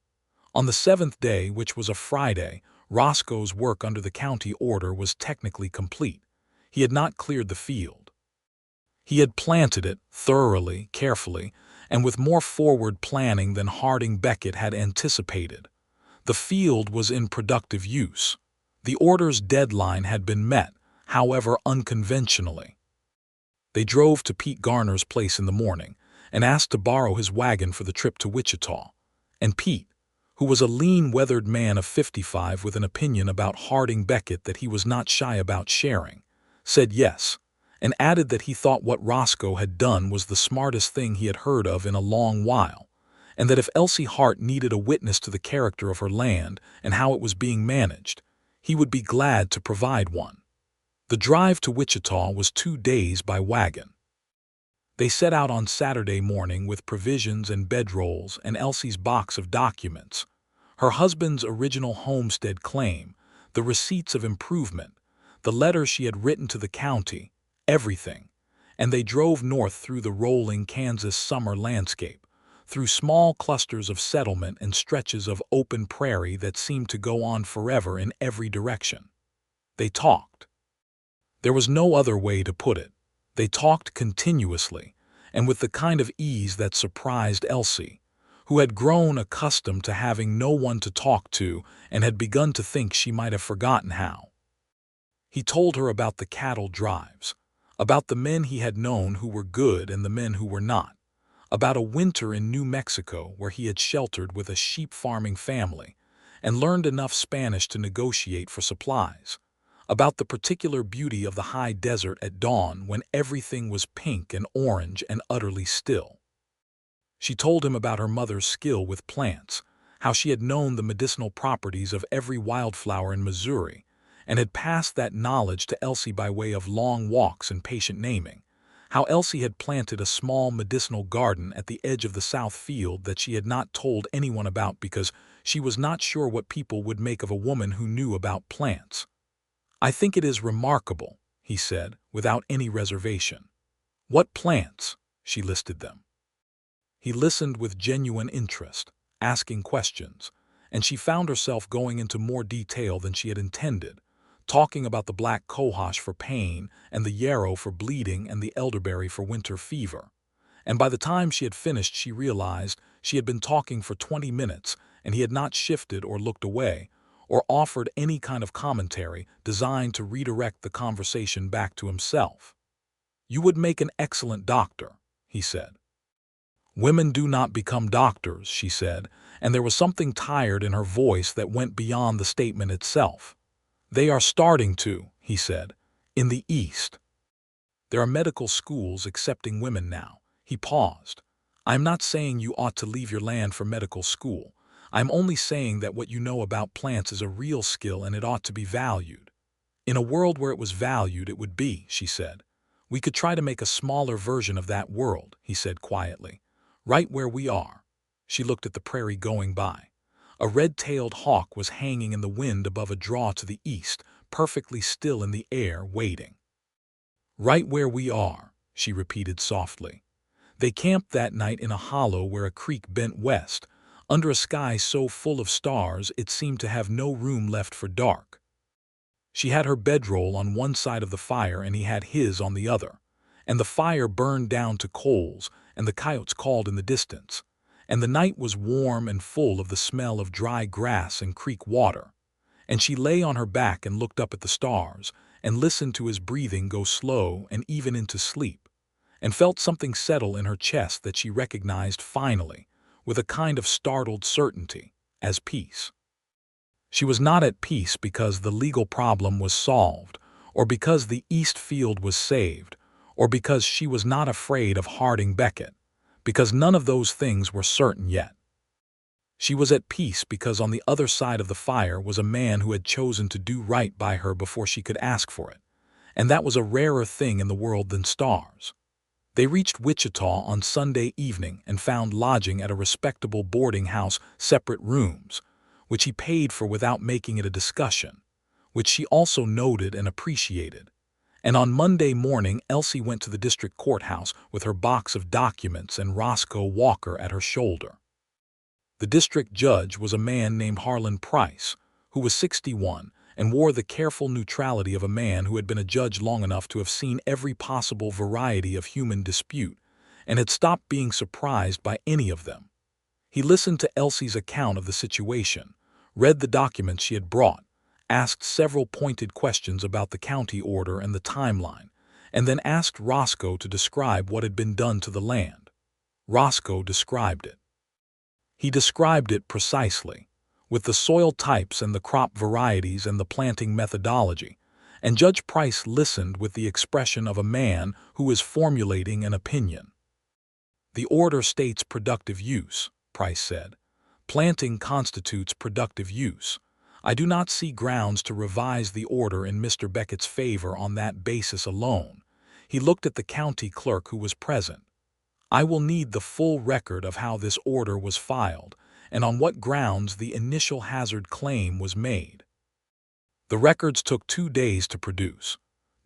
On the 7th day, which was a Friday, Roscoe's work under the county order was technically complete. He had not cleared the field. He had planted it thoroughly, carefully, and with more forward planning than Harding Beckett had anticipated. The field was in productive use. The order's deadline had been met, however unconventionally. They drove to Pete Garner's place in the morning and asked to borrow his wagon for the trip to Wichita, and Pete, who was a lean, weathered man of 55 with an opinion about Harding Beckett that he was not shy about sharing, said yes, and added that he thought what Roscoe had done was the smartest thing he had heard of in a long while, and that if Elsie Hart needed a witness to the character of her land and how it was being managed, he would be glad to provide one. The drive to Wichita was 2 days by wagon. They set out on Saturday morning with provisions and bedrolls and Elsie's box of documents, her husband's original homestead claim, the receipts of improvement, the letters she had written to the county, everything, and they drove north through the rolling Kansas summer landscape, through small clusters of settlement and stretches of open prairie that seemed to go on forever in every direction. They talked. There was no other way to put it. They talked continuously, and with the kind of ease that surprised Elsie, who had grown accustomed to having no one to talk to and had begun to think she might have forgotten how. He told her about the cattle drives, about the men he had known who were good and the men who were not, about a winter in New Mexico where he had sheltered with a sheep farming family and learned enough Spanish to negotiate for supplies, about the particular beauty of the high desert at dawn when everything was pink and orange and utterly still. She told him about her mother's skill with plants, how she had known the medicinal properties of every wildflower in Missouri, and had passed that knowledge to Elsie by way of long walks and patient naming, how Elsie had planted a small medicinal garden at the edge of the south field that she had not told anyone about because she was not sure what people would make of a woman who knew about plants. "I think it is remarkable," he said, without any reservation. "What plants?" She listed them. He listened with genuine interest, asking questions, and she found herself going into more detail than she had intended, talking about the black cohosh for pain and the yarrow for bleeding and the elderberry for winter fever. And by the time she had finished, she realized she had been talking for 20 minutes and he had not shifted or looked away or offered any kind of commentary designed to redirect the conversation back to himself. "You would make an excellent doctor," he said. "Women do not become doctors," she said, and there was something tired in her voice that went beyond the statement itself. "They are starting to," he said, "in the East. There are medical schools accepting women now." He paused. "I am not saying you ought to leave your land for medical school. I am only saying that what you know about plants is a real skill and it ought to be valued." "In a world where it was valued, it would be," she said. "We could try to make a smaller version of that world," he said quietly. "Right where we are." She looked at the prairie going by. A red-tailed hawk was hanging in the wind above a draw to the east, perfectly still in the air, waiting. "Right where we are," she repeated softly. They camped that night in a hollow where a creek bent west, under a sky so full of stars it seemed to have no room left for dark. She had her bedroll on one side of the fire and he had his on the other, and the fire burned down to coals, and the coyotes called in the distance, and the night was warm and full of the smell of dry grass and creek water, and she lay on her back and looked up at the stars, and listened to his breathing go slow and even into sleep, and felt something settle in her chest that she recognized finally, with a kind of startled certainty, as peace. She was not at peace because the legal problem was solved, or because the East Field was saved, or because she was not afraid of Harding Beckett, because none of those things were certain yet. She was at peace because on the other side of the fire was a man who had chosen to do right by her before she could ask for it, and that was a rarer thing in the world than stars. They reached Wichita on Sunday evening and found lodging at a respectable boarding house, separate rooms, which he paid for without making it a discussion, which she also noted and appreciated. And on Monday morning Elsie went to the district courthouse with her box of documents and Roscoe Walker at her shoulder. The district judge was a man named Harlan Price, who was 61 and wore the careful neutrality of a man who had been a judge long enough to have seen every possible variety of human dispute and had stopped being surprised by any of them. He listened to Elsie's account of the situation, read the documents she had brought, asked several pointed questions about the county order and the timeline, and then asked Roscoe to describe what had been done to the land. Roscoe described it. He described it precisely, with the soil types and the crop varieties and the planting methodology, and Judge Price listened with the expression of a man who is formulating an opinion. "The order states productive use," Price said. "Planting constitutes productive use. I do not see grounds to revise the order in Mr. Beckett's favor on that basis alone." He looked at the county clerk who was present. "I will need the full record of how this order was filed and on what grounds the initial hazard claim was made." The records took 2 days to produce,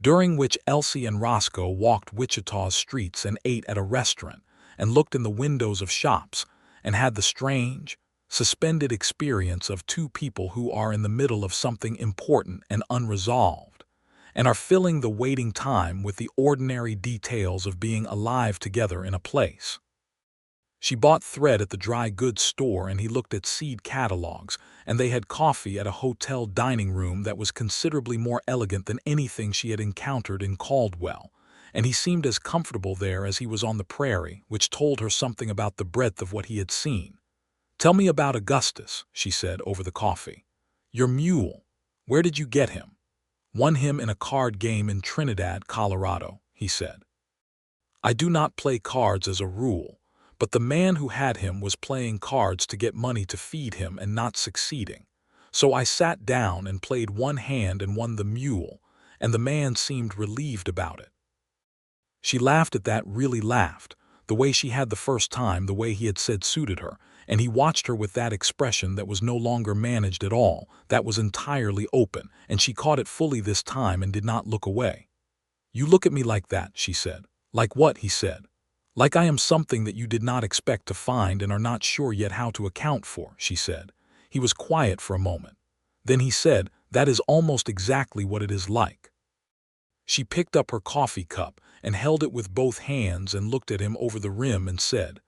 during which Elsie and Roscoe walked Wichita's streets and ate at a restaurant and looked in the windows of shops and had the strange, suspended experience of two people who are in the middle of something important and unresolved, and are filling the waiting time with the ordinary details of being alive together in a place. She bought thread at the dry goods store and he looked at seed catalogs, and they had coffee at a hotel dining room that was considerably more elegant than anything she had encountered in Caldwell, and he seemed as comfortable there as he was on the prairie, which told her something about the breadth of what he had seen. "Tell me about Augustus," she said over the coffee. "Your mule. Where did you get him?" Won him in a card game in Trinidad, Colorado, he said. I do not play cards as a rule, but the man who had him was playing cards to get money to feed him and not succeeding. So I sat down and played one hand and won the mule, and the man seemed relieved about it. She laughed at that, really laughed, the way she had the first time, the way he had said suited her, and he watched her with that expression that was no longer managed at all, that was entirely open, and she caught it fully this time and did not look away. You look at me like that, she said. Like what, he said. Like I am something that you did not expect to find and are not sure yet how to account for, she said. He was quiet for a moment. Then he said, that is almost exactly what it is like. She picked up her coffee cup and held it with both hands and looked at him over the rim and said,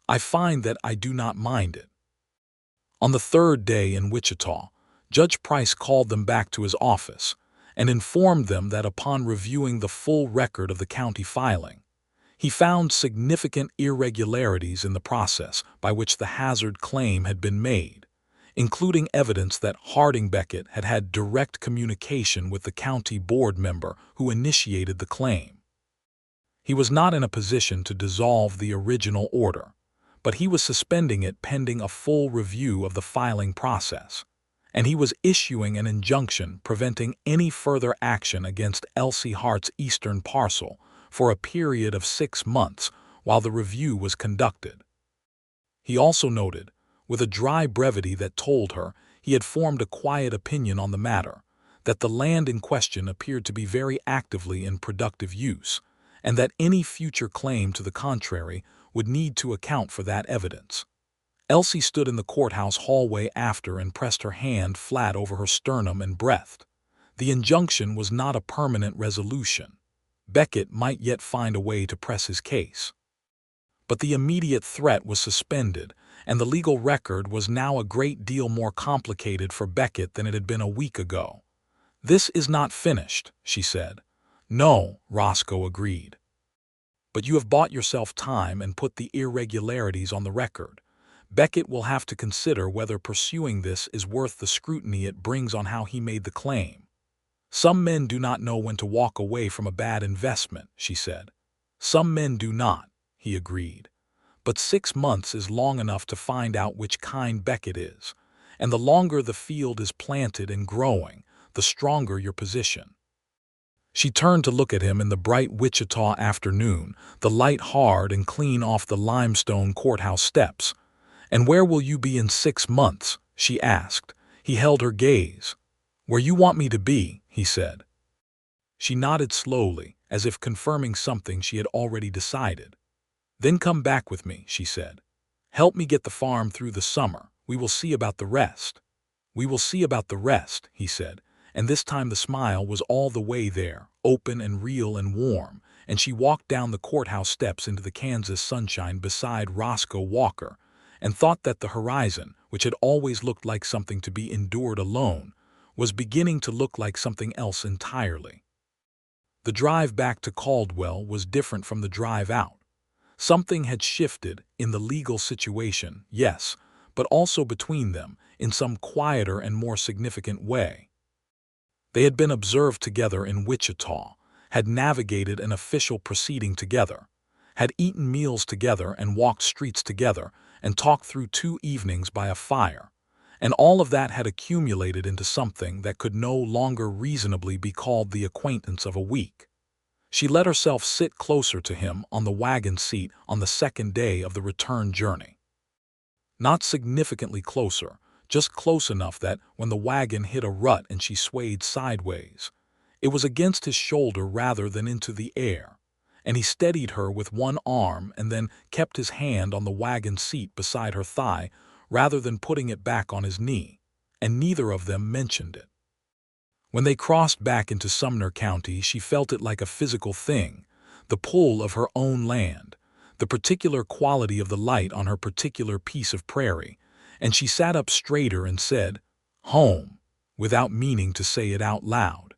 I find that I do not mind it. On the third day in Wichita, Judge Price called them back to his office and informed them that upon reviewing the full record of the county filing, he found significant irregularities in the process by which the hazard claim had been made, including evidence that Harding Beckett had had direct communication with the county board member who initiated the claim. He was not in a position to dissolve the original order, but he was suspending it pending a full review of the filing process, and he was issuing an injunction preventing any further action against Elsie Hart's eastern parcel for a period of 6 months while the review was conducted. He also noted, with a dry brevity that told her he had formed a quiet opinion on the matter, that the land in question appeared to be very actively in productive use, and that any future claim to the contrary would need to account for that evidence. Elsie stood in the courthouse hallway after and pressed her hand flat over her sternum and breathed. The injunction was not a permanent resolution. Beckett might yet find a way to press his case. But the immediate threat was suspended, and the legal record was now a great deal more complicated for Beckett than it had been a week ago. This is not finished, she said. No, Roscoe agreed. But you have bought yourself time and put the irregularities on the record. Beckett will have to consider whether pursuing this is worth the scrutiny it brings on how he made the claim. Some men do not know when to walk away from a bad investment, she said. Some men do not, he agreed. But 6 months is long enough to find out which kind Beckett is, and the longer the field is planted and growing, the stronger your position. She turned to look at him in the bright Wichita afternoon, the light hard and clean off the limestone courthouse steps. And where will you be in 6 months? She asked. He held her gaze. Where you want me to be, he said. She nodded slowly, as if confirming something she had already decided. Then come back with me, she said. Help me get the farm through the summer. We will see about the rest. We will see about the rest, he said, and this time the smile was all the way there, open and real and warm, and she walked down the courthouse steps into the Kansas sunshine beside Roscoe Walker, and thought that the horizon, which had always looked like something to be endured alone, was beginning to look like something else entirely. The drive back to Caldwell was different from the drive out. Something had shifted in the legal situation, yes, but also between them in some quieter and more significant way. They had been observed together in Wichita, had navigated an official proceeding together, had eaten meals together and walked streets together and talked through 2 evenings by a fire, and all of that had accumulated into something that could no longer reasonably be called the acquaintance of a week. She let herself sit closer to him on the wagon seat on the second day of the return journey. Not significantly closer, just close enough that when the wagon hit a rut and she swayed sideways, it was against his shoulder rather than into the air, and he steadied her with one arm and then kept his hand on the wagon seat beside her thigh rather than putting it back on his knee, and neither of them mentioned it. When they crossed back into Sumner County, she felt it like a physical thing, the pull of her own land, the particular quality of the light on her particular piece of prairie, and she sat up straighter and said, "Home," without meaning to say it out loud.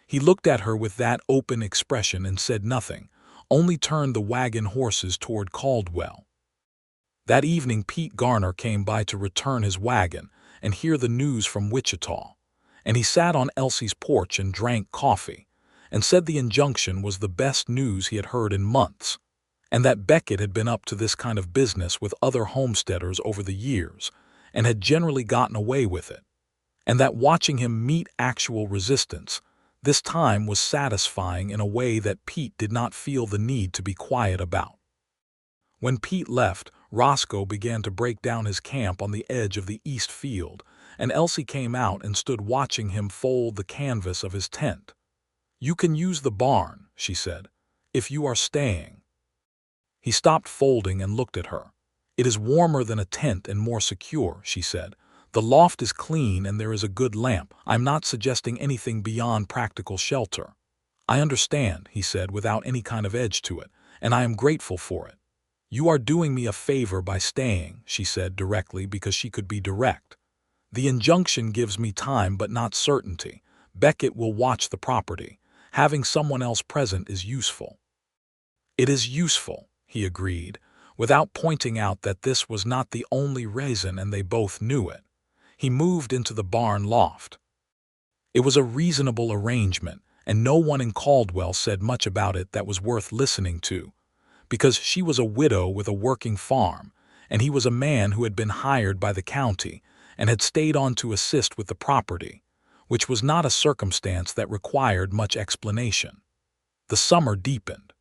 He looked at her with that open expression and said nothing, only turned the wagon horses toward Caldwell. That evening Pete Garner came by to return his wagon and hear the news from Wichita, and he sat on Elsie's porch and drank coffee, and said the injunction was the best news he had heard in months, and that Beckett had been up to this kind of business with other homesteaders over the years, and had generally gotten away with it, and that watching him meet actual resistance, this time was satisfying in a way that Pete did not feel the need to be quiet about. When Pete left, Roscoe began to break down his camp on the edge of the east field, and Elsie came out and stood watching him fold the canvas of his tent. "You can use the barn," she said, "if you are staying." He stopped folding and looked at her. "It is warmer than a tent and more secure," she said. "The loft is clean and there is a good lamp. I'm not suggesting anything beyond practical shelter." "I understand," he said without any kind of edge to it, "and I am grateful for it." "You are doing me a favor by staying," she said directly because she could be direct. "The injunction gives me time but not certainty. Beckett will watch the property. Having someone else present is useful." "It is useful," he agreed, without pointing out that this was not the only reason and they both knew it. He moved into the barn loft. It was a reasonable arrangement, and no one in Caldwell said much about it that was worth listening to, because she was a widow with a working farm, and he was a man who had been hired by the county and had stayed on to assist with the property, which was not a circumstance that required much explanation. The summer deepened.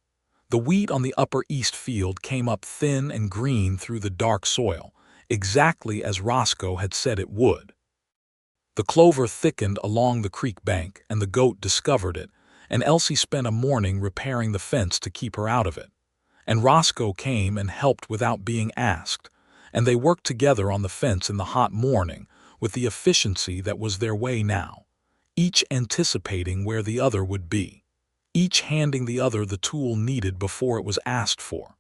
The wheat on the upper east field came up thin and green through the dark soil, exactly as Roscoe had said it would. The clover thickened along the creek bank, and the goat discovered it, and Elsie spent a morning repairing the fence to keep her out of it. And Roscoe came and helped without being asked, and they worked together on the fence in the hot morning with the efficiency that was their way now, each anticipating where the other would be, each handing the other the tool needed before it was asked for.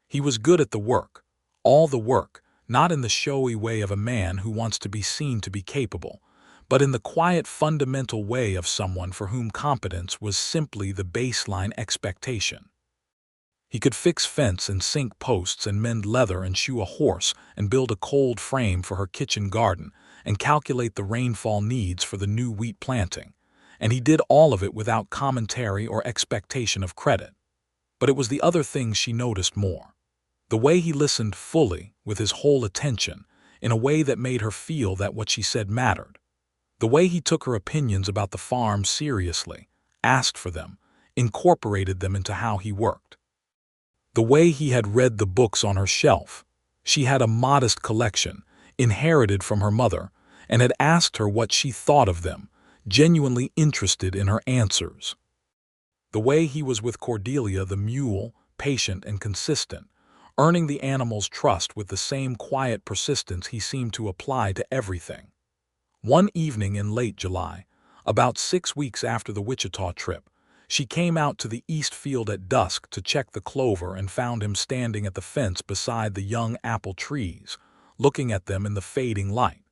He was good at the work, all the work, not in the showy way of a man who wants to be seen to be capable, but in the quiet fundamental way of someone for whom competence was simply the baseline expectation. He could fix fence and sink posts and mend leather and shoe a horse and build a cold frame for her kitchen garden and calculate the rainfall needs for the new wheat planting, and he did all of it without commentary or expectation of credit. But it was the other things she noticed more. The way he listened fully, with his whole attention, in a way that made her feel that what she said mattered. The way he took her opinions about the farm seriously, asked for them, incorporated them into how he worked. The way he had read the books on her shelf. She had a modest collection, inherited from her mother, and had asked her what she thought of them, genuinely interested in her answers. The way he was with Cordelia the mule, patient and consistent, earning the animal's trust with the same quiet persistence he seemed to apply to everything. One evening in late July, about 6 weeks after the Wichita trip, she came out to the east field at dusk to check the clover and found him standing at the fence beside the young apple trees, looking at them in the fading light.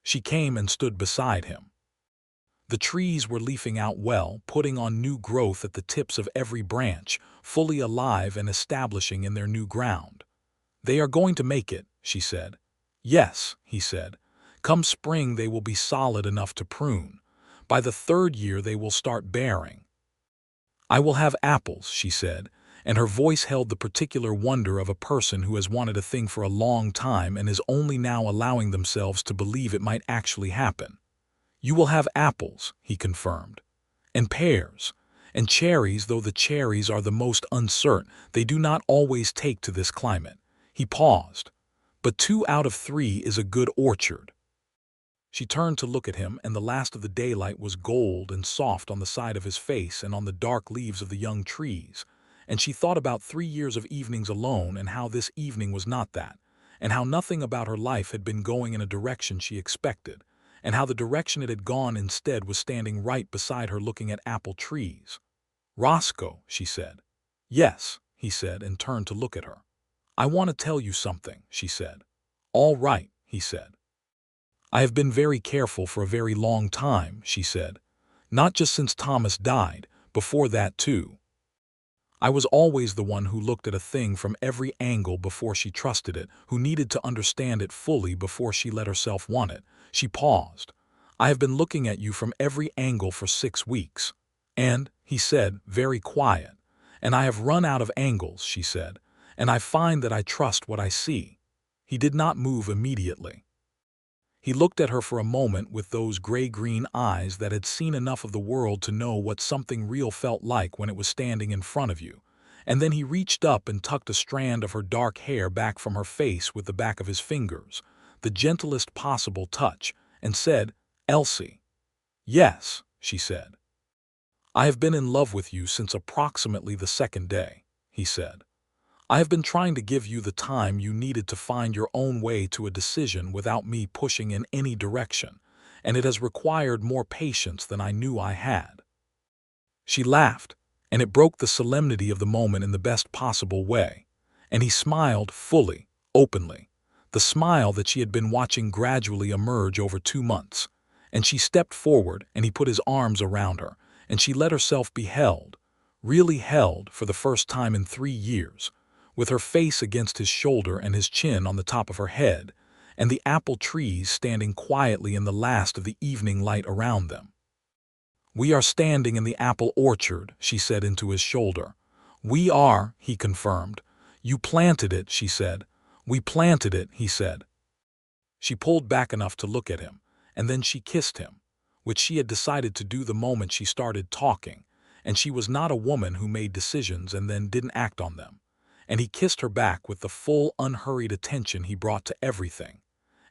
She came and stood beside him. The trees were leafing out well, putting on new growth at the tips of every branch, fully alive and establishing in their new ground. "They are going to make it," she said. "Yes," he said. "Come spring they will be solid enough to prune. By the 3rd year they will start bearing." "I will have apples," she said, and her voice held the particular wonder of a person who has wanted a thing for a long time and is only now allowing themselves to believe it might actually happen. "You will have apples," he confirmed, "and pears, and cherries, though the cherries are the most uncertain. They do not always take to this climate." He paused. "But 2 out of 3 is a good orchard." She turned to look at him, and the last of the daylight was gold and soft on the side of his face and on the dark leaves of the young trees, and she thought about 3 years of evenings alone and how this evening was not that, and how nothing about her life had been going in a direction she expected, and how the direction it had gone instead was standing right beside her looking at apple trees. "Roscoe," she said. "Yes," he said, and turned to look at her. "I want to tell you something," she said. "All right," he said. "I have been very careful for a very long time," she said. "Not just since Thomas died, before that too. I was always the one who looked at a thing from every angle before she trusted it, who needed to understand it fully before she let herself want it." She paused. I have been looking at you from every angle for 6 weeks. And, he said, very quiet, and I have run out of angles, she said, and I find that I trust what I see. He did not move immediately. He looked at her for a moment with those gray-green eyes that had seen enough of the world to know what something real felt like when it was standing in front of you, and then he reached up and tucked a strand of her dark hair back from her face with the back of his fingers, the gentlest possible touch, and said, "Elsie." "Yes," she said. "I have been in love with you since approximately the second day," he said. "I have been trying to give you the time you needed to find your own way to a decision without me pushing in any direction, and it has required more patience than I knew I had." She laughed, and it broke the solemnity of the moment in the best possible way, and he smiled fully, openly, the smile that she had been watching gradually emerge over 2 months, and she stepped forward and he put his arms around her, and she let herself be held, really held for the first time in 3 years, with her face against his shoulder and his chin on the top of her head, and the apple trees standing quietly in the last of the evening light around them. "We are standing in the apple orchard," she said into his shoulder. "We are," he confirmed. "You planted it," she said. "We planted it," he said. She pulled back enough to look at him, and then she kissed him, which she had decided to do the moment she started talking, and she was not a woman who made decisions and then didn't act on them. And he kissed her back with the full, unhurried attention he brought to everything.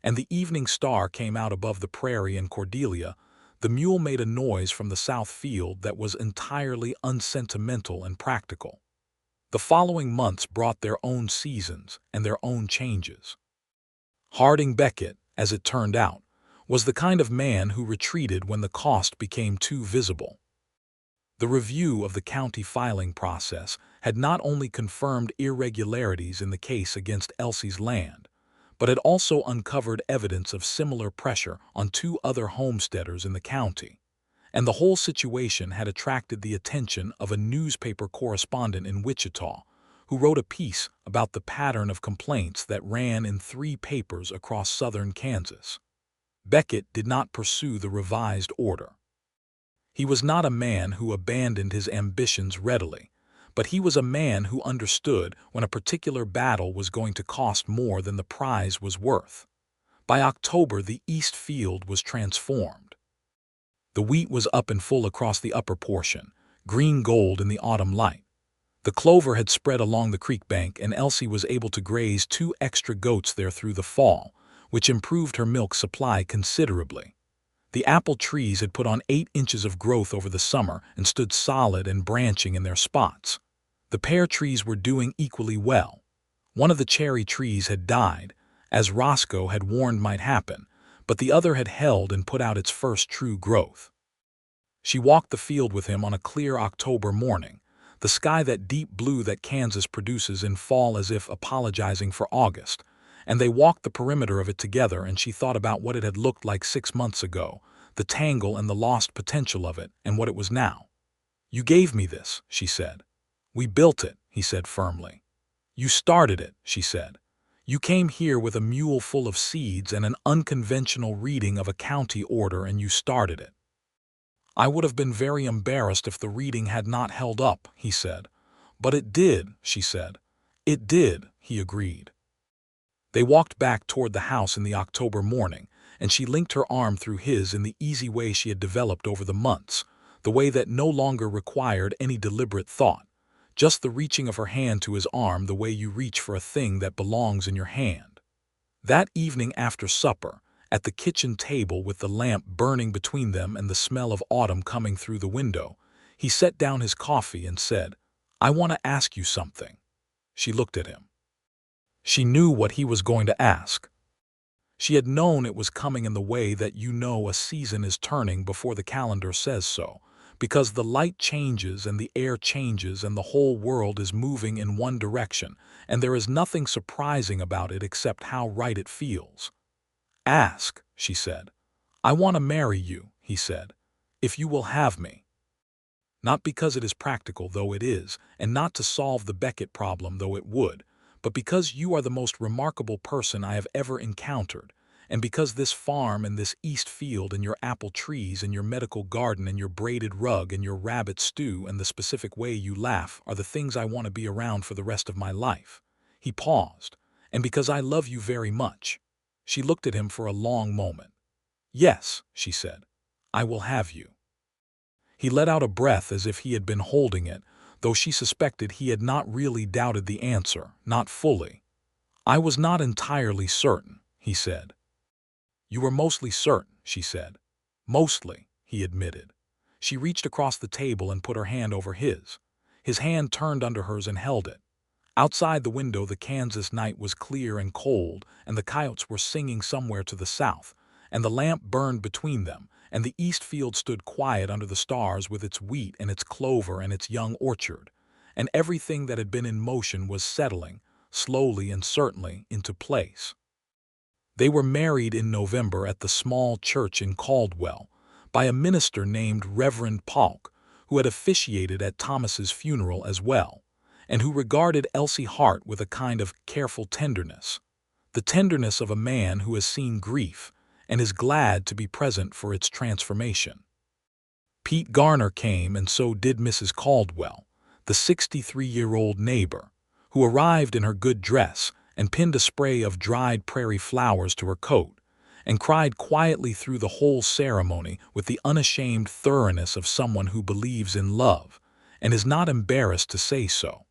And the evening star came out above the prairie, and Cordelia, the mule, made a noise from the south field that was entirely unsentimental and practical. The following months brought their own seasons and their own changes. Harding Beckett, as it turned out, was the kind of man who retreated when the cost became too visible. The review of the county filing process had not only confirmed irregularities in the case against Elsie's land, but had also uncovered evidence of similar pressure on 2 other homesteaders in the county, and the whole situation had attracted the attention of a newspaper correspondent in Wichita, who wrote a piece about the pattern of complaints that ran in 3 papers across southern Kansas. Beckett did not pursue the revised order. He was not a man who abandoned his ambitions readily, but he was a man who understood when a particular battle was going to cost more than the prize was worth. By October, the east field was transformed. The wheat was up in full across the upper portion, green gold in the autumn light. The clover had spread along the creek bank, and Elsie was able to graze 2 extra goats there through the fall, which improved her milk supply considerably. The apple trees had put on 8 inches of growth over the summer and stood solid and branching in their spots. The pear trees were doing equally well. One of the cherry trees had died, as Roscoe had warned might happen, but the other had held and put out its first true growth. She walked the field with him on a clear October morning, the sky that deep blue that Kansas produces in fall as if apologizing for August, and they walked the perimeter of it together, and she thought about what it had looked like 6 months ago, the tangle and the lost potential of it, and what it was now. "You gave me this," she said. "We built it," he said firmly. "You started it," she said. "You came here with a mule full of seeds and an unconventional reading of a county order, and you started it." "I would have been very embarrassed if the reading had not held up," he said. "But it did," she said. "It did," he agreed. They walked back toward the house in the October morning, and she linked her arm through his in the easy way she had developed over the months, the way that no longer required any deliberate thought, just the reaching of her hand to his arm the way you reach for a thing that belongs in your hand. That evening after supper, at the kitchen table with the lamp burning between them and the smell of autumn coming through the window, he set down his coffee and said, "I want to ask you something." She looked at him. She knew what he was going to ask. She had known it was coming in the way that you know a season is turning before the calendar says so, because the light changes and the air changes and the whole world is moving in one direction, and there is nothing surprising about it except how right it feels. "Ask," she said. "I want to marry you," he said, "if you will have me." Not because it is practical, though it is, and not to solve the Beckett problem, though it would, but because you are the most remarkable person I have ever encountered, And because this farm and this east field and your apple trees and your medical garden and your braided rug and your rabbit stew and the specific way you laugh are the things I want to be around for the rest of my life. He paused. And because I love you very much. She looked at him for a long moment. Yes, she said. I will have you. He let out a breath as if he had been holding it, though she suspected he had not really doubted the answer, not fully. I was not entirely certain, he said. You were mostly certain, she said. Mostly, he admitted. She reached across the table and put her hand over his. His hand turned under hers and held it. Outside the window the Kansas night was clear and cold, and the coyotes were singing somewhere to the south, and the lamp burned between them, and the east field stood quiet under the stars with its wheat and its clover and its young orchard, and everything that had been in motion was settling, slowly and certainly, into place. They were married in November at the small church in Caldwell by a minister named Reverend Polk, who had officiated at Thomas's funeral as well, and who regarded Elsie Hart with a kind of careful tenderness, the tenderness of a man who has seen grief and is glad to be present for its transformation. Pete Garner came, and so did Mrs. Caldwell, the 63-year-old neighbor, who arrived in her good dress and pinned a spray of dried prairie flowers to her coat, and cried quietly through the whole ceremony with the unashamed thoroughness of someone who believes in love and is not embarrassed to say so.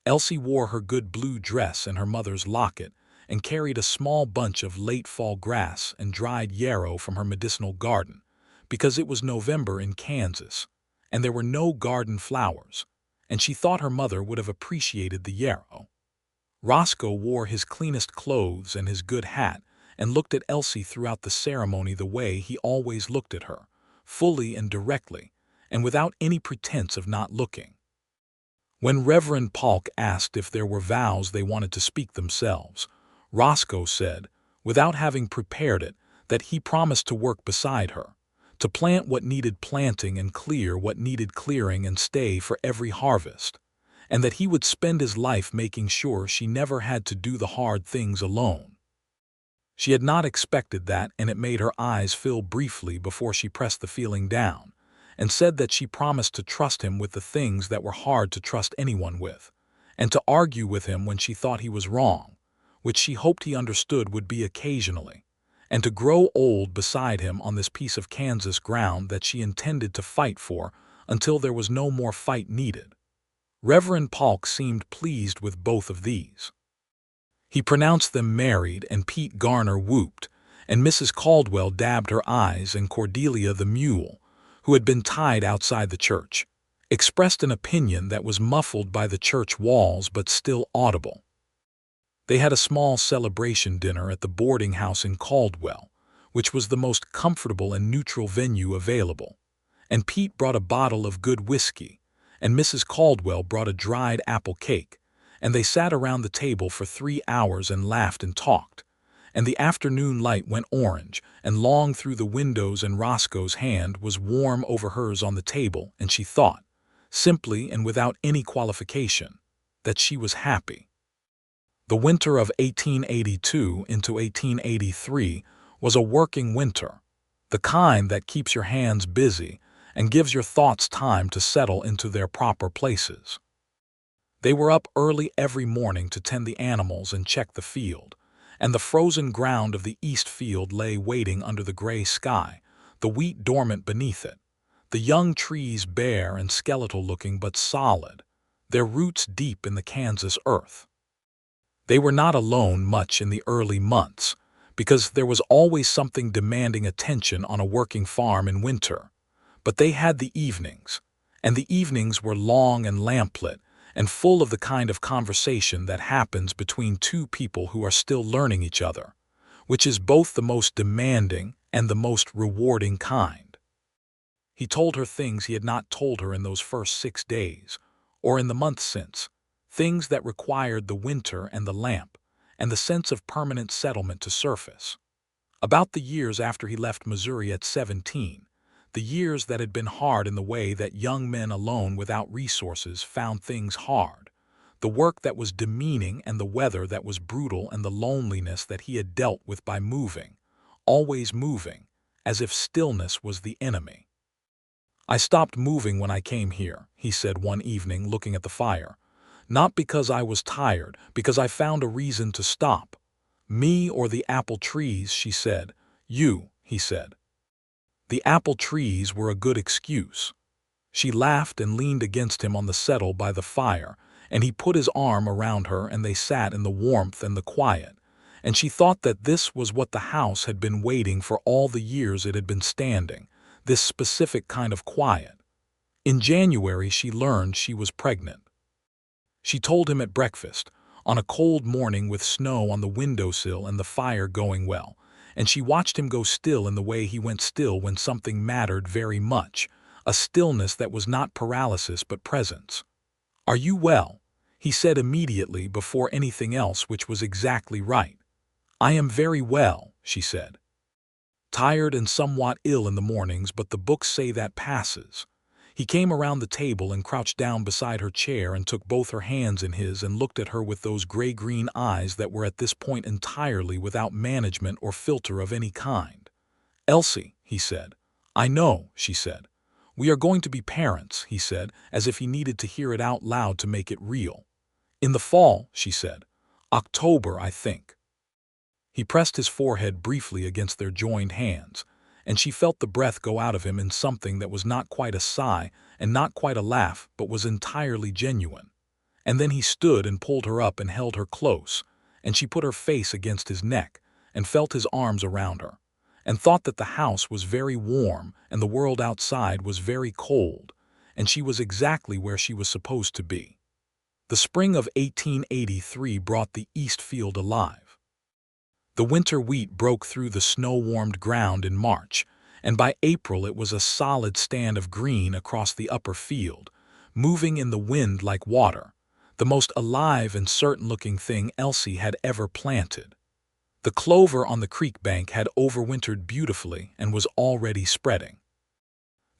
Elsie wore her good blue dress and her mother's locket, and carried a small bunch of late-fall grass and dried yarrow from her medicinal garden, because it was November in Kansas, and there were no garden flowers, and she thought her mother would have appreciated the yarrow. Roscoe wore his cleanest clothes and his good hat, and looked at Elsie throughout the ceremony the way he always looked at her, fully and directly, and without any pretense of not looking. When Reverend Polk asked if there were vows they wanted to speak themselves, Roscoe said, without having prepared it, that he promised to work beside her, to plant what needed planting and clear what needed clearing and stay for every harvest, and that he would spend his life making sure she never had to do the hard things alone. She had not expected that, and it made her eyes fill briefly before she pressed the feeling down, and said that she promised to trust him with the things that were hard to trust anyone with, and to argue with him when she thought he was wrong, which she hoped he understood would be occasionally, and to grow old beside him on this piece of Kansas ground that she intended to fight for until there was no more fight needed. Reverend Polk seemed pleased with both of these. He pronounced them married, and Pete Garner whooped, and Mrs. Caldwell dabbed her eyes, and Cordelia the mule, who had been tied outside the church, expressed an opinion that was muffled by the church walls but still audible. They had a small celebration dinner at the boarding house in Caldwell, which was the most comfortable and neutral venue available, and Pete brought a bottle of good whiskey, and Mrs. Caldwell brought a dried apple cake, and they sat around the table for 3 hours and laughed and talked, and the afternoon light went orange and long through the windows, and Roscoe's hand was warm over hers on the table, and she thought, simply and without any qualification, that she was happy. The winter of 1882 into 1883 was a working winter, the kind that keeps your hands busy and gives your thoughts time to settle into their proper places. They were up early every morning to tend the animals and check the field, and the frozen ground of the east field lay waiting under the gray sky, the wheat dormant beneath it, the young trees bare and skeletal-looking but solid, their roots deep in the Kansas earth. They were not alone much in the early months, because there was always something demanding attention on a working farm in winter, but they had the evenings, and the evenings were long and lamplit, and full of the kind of conversation that happens between two people who are still learning each other, which is both the most demanding and the most rewarding kind. He told her things he had not told her in those first 6 days, or in the months since, things that required the winter and the lamp, and the sense of permanent settlement to surface. About the years after he left Missouri at 17, the years that had been hard in the way that young men alone without resources found things hard, the work that was demeaning and the weather that was brutal and the loneliness that he had dealt with by moving, always moving, as if stillness was the enemy. "I stopped moving when I came here," he said one evening, looking at the fire. "Not because I was tired, because I found a reason to stop." "Me or the apple trees," she said. "You," he said. The apple trees were a good excuse. She laughed and leaned against him on the settle by the fire, and he put his arm around her and they sat in the warmth and the quiet, and she thought that this was what the house had been waiting for all the years it had been standing, this specific kind of quiet. In January she learned she was pregnant. She told him at breakfast, on a cold morning with snow on the windowsill and the fire going well, and she watched him go still in the way he went still when something mattered very much, a stillness that was not paralysis but presence. "Are you well?" he said immediately before anything else, which was exactly right. "I am very well," she said. "Tired and somewhat ill in the mornings, but the books say that passes." He came around the table and crouched down beside her chair and took both her hands in his and looked at her with those gray-green eyes that were at this point entirely without management or filter of any kind. "Elsie," he said. "I know," she said. "We are going to be parents," he said, as if he needed to hear it out loud to make it real. "In the fall," she said. "October, I think." He pressed his forehead briefly against their joined hands, and she felt the breath go out of him in something that was not quite a sigh and not quite a laugh but was entirely genuine. And then he stood and pulled her up and held her close, and she put her face against his neck and felt his arms around her, and thought that the house was very warm and the world outside was very cold, and she was exactly where she was supposed to be. The spring of 1883 brought the East Field alive. The winter wheat broke through the snow-warmed ground in March, and by April it was a solid stand of green across the upper field, moving in the wind like water, the most alive and certain-looking thing Elsie had ever planted. The clover on the creek bank had overwintered beautifully and was already spreading.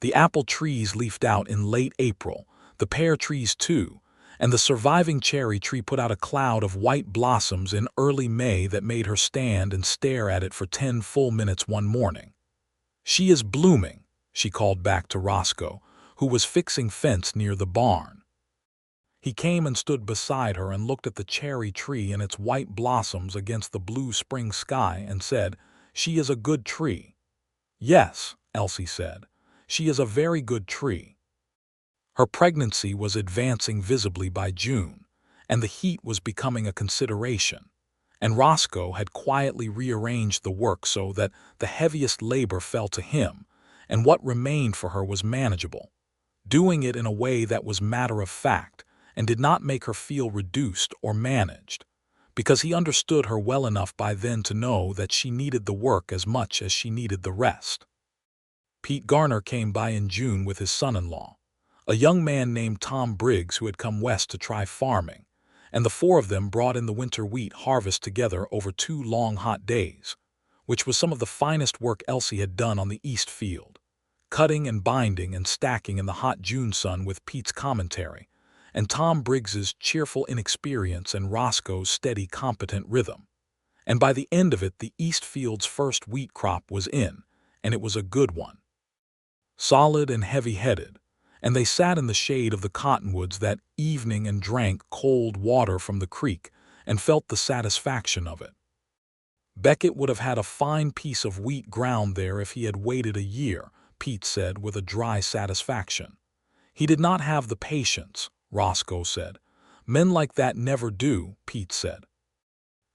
The apple trees leafed out in late April, the pear trees too, and the surviving cherry tree put out a cloud of white blossoms in early May that made her stand and stare at it for 10 full minutes one morning. "She is blooming," she called back to Roscoe, who was fixing fence near the barn. He came and stood beside her and looked at the cherry tree and its white blossoms against the blue spring sky and said, "She is a good tree." "Yes," Elsie said, "she is a very good tree." Her pregnancy was advancing visibly by June, and the heat was becoming a consideration, and Roscoe had quietly rearranged the work so that the heaviest labor fell to him, and what remained for her was manageable, doing it in a way that was matter-of-fact and did not make her feel reduced or managed, because he understood her well enough by then to know that she needed the work as much as she needed the rest. Pete Garner came by in June with his son-in-law, a young man named Tom Briggs who had come west to try farming, and the four of them brought in the winter wheat harvest together over 2 long hot days, which was some of the finest work Elsie had done on the East Field, cutting and binding and stacking in the hot June sun with Pete's commentary, and Tom Briggs's cheerful inexperience and Roscoe's steady competent rhythm. And by the end of it the East Field's first wheat crop was in, and it was a good one. Solid and heavy-headed, and they sat in the shade of the cottonwoods that evening and drank cold water from the creek and felt the satisfaction of it. Beckett would have had a fine piece of wheat ground there if he had waited a year, Pete said with a dry satisfaction. He did not have the patience, Roscoe said. Men like that never do, Pete said.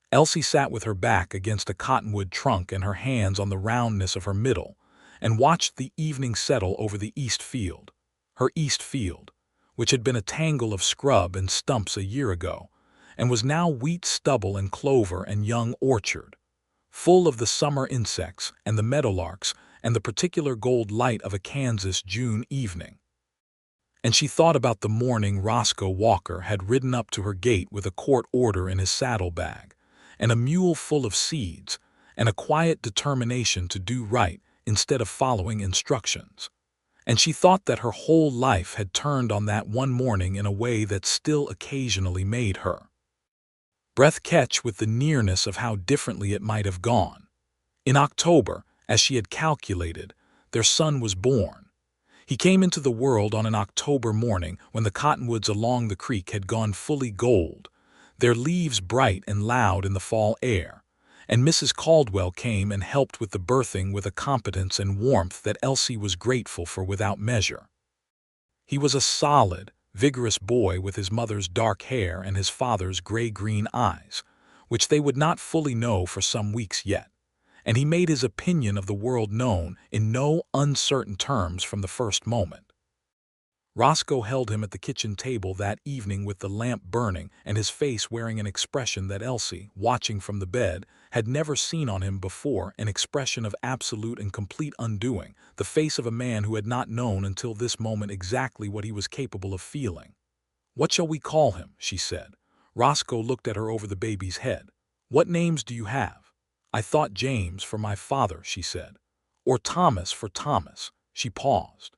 Elsie sat with her back against a cottonwood trunk and her hands on the roundness of her middle, and watched the evening settle over the East Field. Her East Field, which had been a tangle of scrub and stumps a year ago, and was now wheat stubble and clover and young orchard, full of the summer insects and the meadowlarks and the particular gold light of a Kansas June evening. And she thought about the morning Roscoe Walker had ridden up to her gate with a court order in his saddlebag, and a mule full of seeds, and a quiet determination to do right instead of following instructions. and she thought that her whole life had turned on that one morning in a way that still occasionally made her breath catch with the nearness of how differently it might have gone. In October, as she had calculated, their son was born. He came into the world on an October morning when the cottonwoods along the creek had gone fully gold, their leaves bright and loud in the fall air, and Mrs. Caldwell came and helped with the birthing with a competence and warmth that Elsie was grateful for without measure. He was a solid, vigorous boy with his mother's dark hair and his father's gray-green eyes, which they would not fully know for some weeks yet, and he made his opinion of the world known in no uncertain terms from the first moment. Roscoe held him at the kitchen table that evening with the lamp burning and his face wearing an expression that Elsie, watching from the bed, had never seen on him before, an expression of absolute and complete undoing, the face of a man who had not known until this moment exactly what he was capable of feeling. "What shall we call him?" she said. Roscoe looked at her over the baby's head. "What names do you have?" "I thought James for my father," she said. "Or Thomas for Thomas." She paused.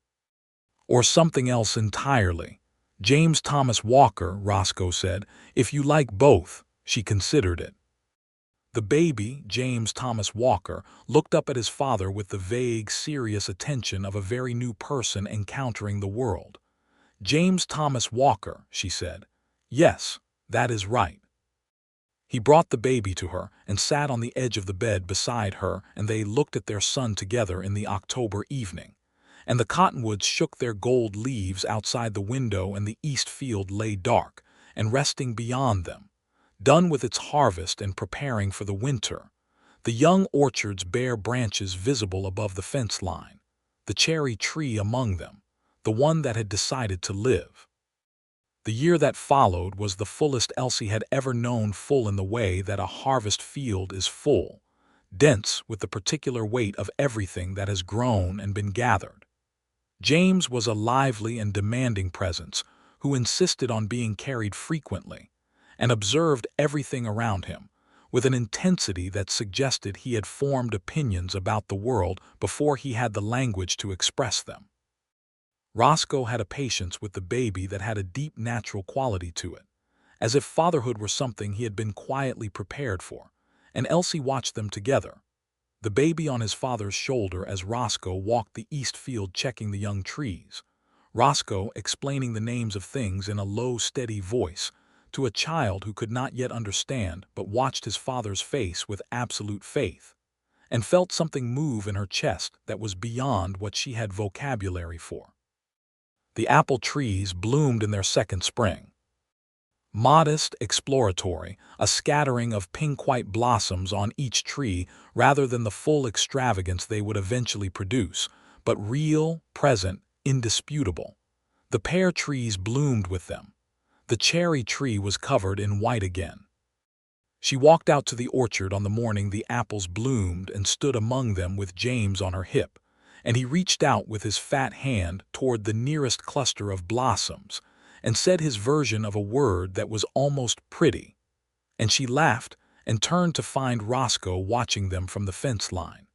"Or something else entirely." "James Thomas Walker," Roscoe said. "If you like both." She considered it. The baby, James Thomas Walker, looked up at his father with the vague, serious attention of a very new person encountering the world. "James Thomas Walker," she said. "Yes, that is right." He brought the baby to her and sat on the edge of the bed beside her, and they looked at their son together in the October evening. And the cottonwoods shook their gold leaves outside the window, and the east field lay dark and resting beyond them, done with its harvest and preparing for the winter, the young orchard's bare branches visible above the fence line, the cherry tree among them, the one that had decided to live. The year that followed was the fullest Elsie had ever known, full in the way that a harvest field is full, dense with the particular weight of everything that has grown and been gathered. James was a lively and demanding presence who insisted on being carried frequently, and observed everything around him with an intensity that suggested he had formed opinions about the world before he had the language to express them. Roscoe had a patience with the baby that had a deep natural quality to it, as if fatherhood were something he had been quietly prepared for, and Elsie watched them together, the baby on his father's shoulder as Roscoe walked the east field checking the young trees, Roscoe explaining the names of things in a low, steady voice to a child who could not yet understand but watched his father's face with absolute faith, and felt something move in her chest that was beyond what she had vocabulary for. The apple trees bloomed in their second spring. Modest, exploratory, a scattering of pink-white blossoms on each tree rather than the full extravagance they would eventually produce, but real, present, indisputable. The pear trees bloomed with them. The cherry tree was covered in white again. She walked out to the orchard on the morning the apples bloomed and stood among them with James on her hip, and he reached out with his fat hand toward the nearest cluster of blossoms and said his version of a word that was almost pretty, and she laughed and turned to find Roscoe watching them from the fence line.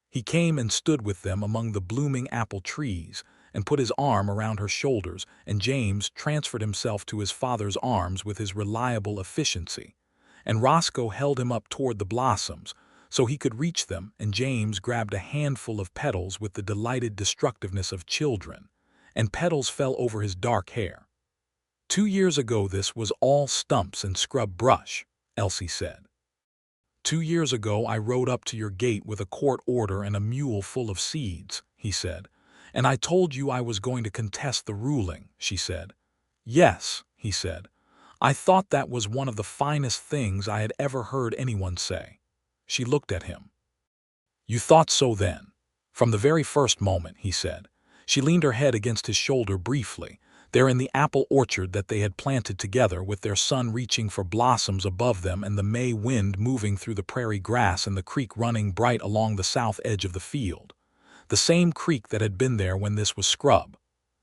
He came and stood with them among the blooming apple trees and put his arm around her shoulders, and James transferred himself to his father's arms with his reliable efficiency, and Roscoe held him up toward the blossoms so he could reach them, and James grabbed a handful of petals with the delighted destructiveness of children, and petals fell over his dark hair. 2 years ago this was all stumps and scrub brush, Elsie said. 2 years ago I rode up to your gate with a court order and a mule full of seeds, he said, and I told you I was going to contest the ruling, she said. Yes, he said. I thought that was one of the finest things I had ever heard anyone say. She looked at him. You thought so then? From the very first moment, he said. She leaned her head against his shoulder briefly, there in the apple orchard that they had planted together, with their sun reaching for blossoms above them and the May wind moving through the prairie grass and the creek running bright along the south edge of the field. The same creek that had been there when this was scrub.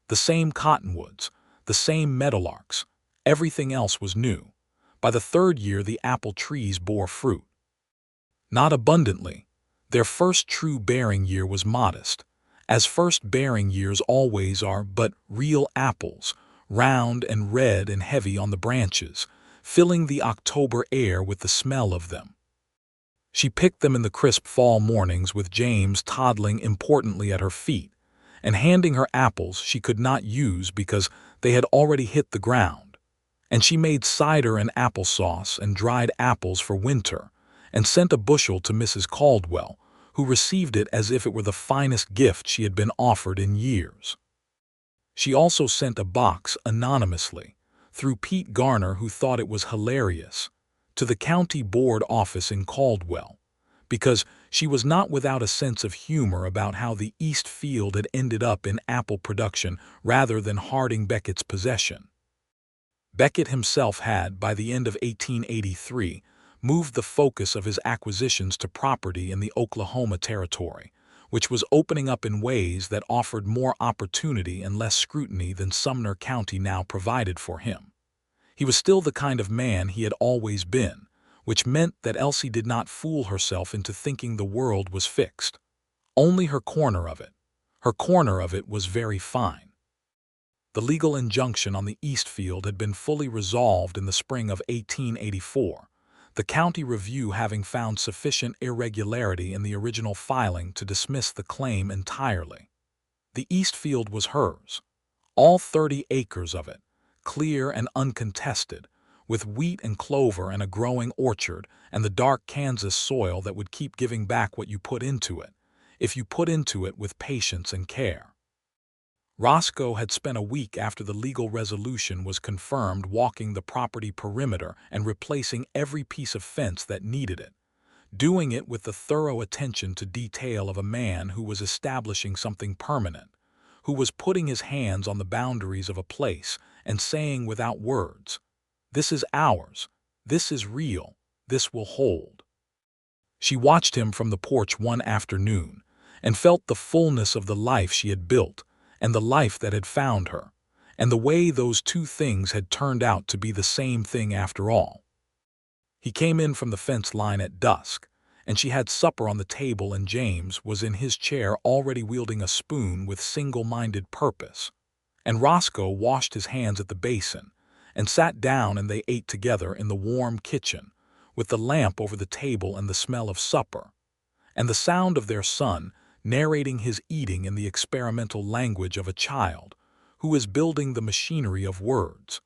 The same cottonwoods, the same meadowlarks. Everything else was new. By the 3rd year the apple trees bore fruit. Not abundantly. Their first true bearing year was modest, as first-bearing years always are, but real apples, round and red and heavy on the branches, filling the October air with the smell of them. She picked them in the crisp fall mornings with James toddling importantly at her feet, and handing her apples she could not use because they had already hit the ground. And she made cider and applesauce and dried apples for winter, and sent a bushel to Mrs. Caldwell, who received it as if it were the finest gift she had been offered in years. She also sent a box anonymously, through Pete Garner, who thought it was hilarious, to the county board office in Caldwell, because she was not without a sense of humor about how the East Field had ended up in apple production rather than Harding Beckett's possession. Beckett himself had, by the end of 1883, moved the focus of his acquisitions to property in the Oklahoma Territory, which was opening up in ways that offered more opportunity and less scrutiny than Sumner County now provided for him. He was still the kind of man he had always been, which meant that Elsie did not fool herself into thinking the world was fixed. Only her corner of it. Her corner of it was very fine. The legal injunction on the East Field had been fully resolved in the spring of 1884, the county review having found sufficient irregularity in the original filing to dismiss the claim entirely. The East Field was hers, all 30 acres of it, clear and uncontested, with wheat and clover and a growing orchard and the dark Kansas soil that would keep giving back what you put into it, if you put into it with patience and care. Roscoe had spent a week after the legal resolution was confirmed walking the property perimeter and replacing every piece of fence that needed it, doing it with the thorough attention to detail of a man who was establishing something permanent, who was putting his hands on the boundaries of a place and saying without words, "This is ours, this is real, this will hold." She watched him from the porch one afternoon and felt the fullness of the life she had built and the life that had found her, and the way those two things had turned out to be the same thing after all. He came in from the fence line at dusk, and she had supper on the table, and James was in his chair already wielding a spoon with single-minded purpose, and Roscoe washed his hands at the basin and sat down, and they ate together in the warm kitchen, with the lamp over the table and the smell of supper, and the sound of their son narrating his eating in the experimental language of a child who is building the machinery of words.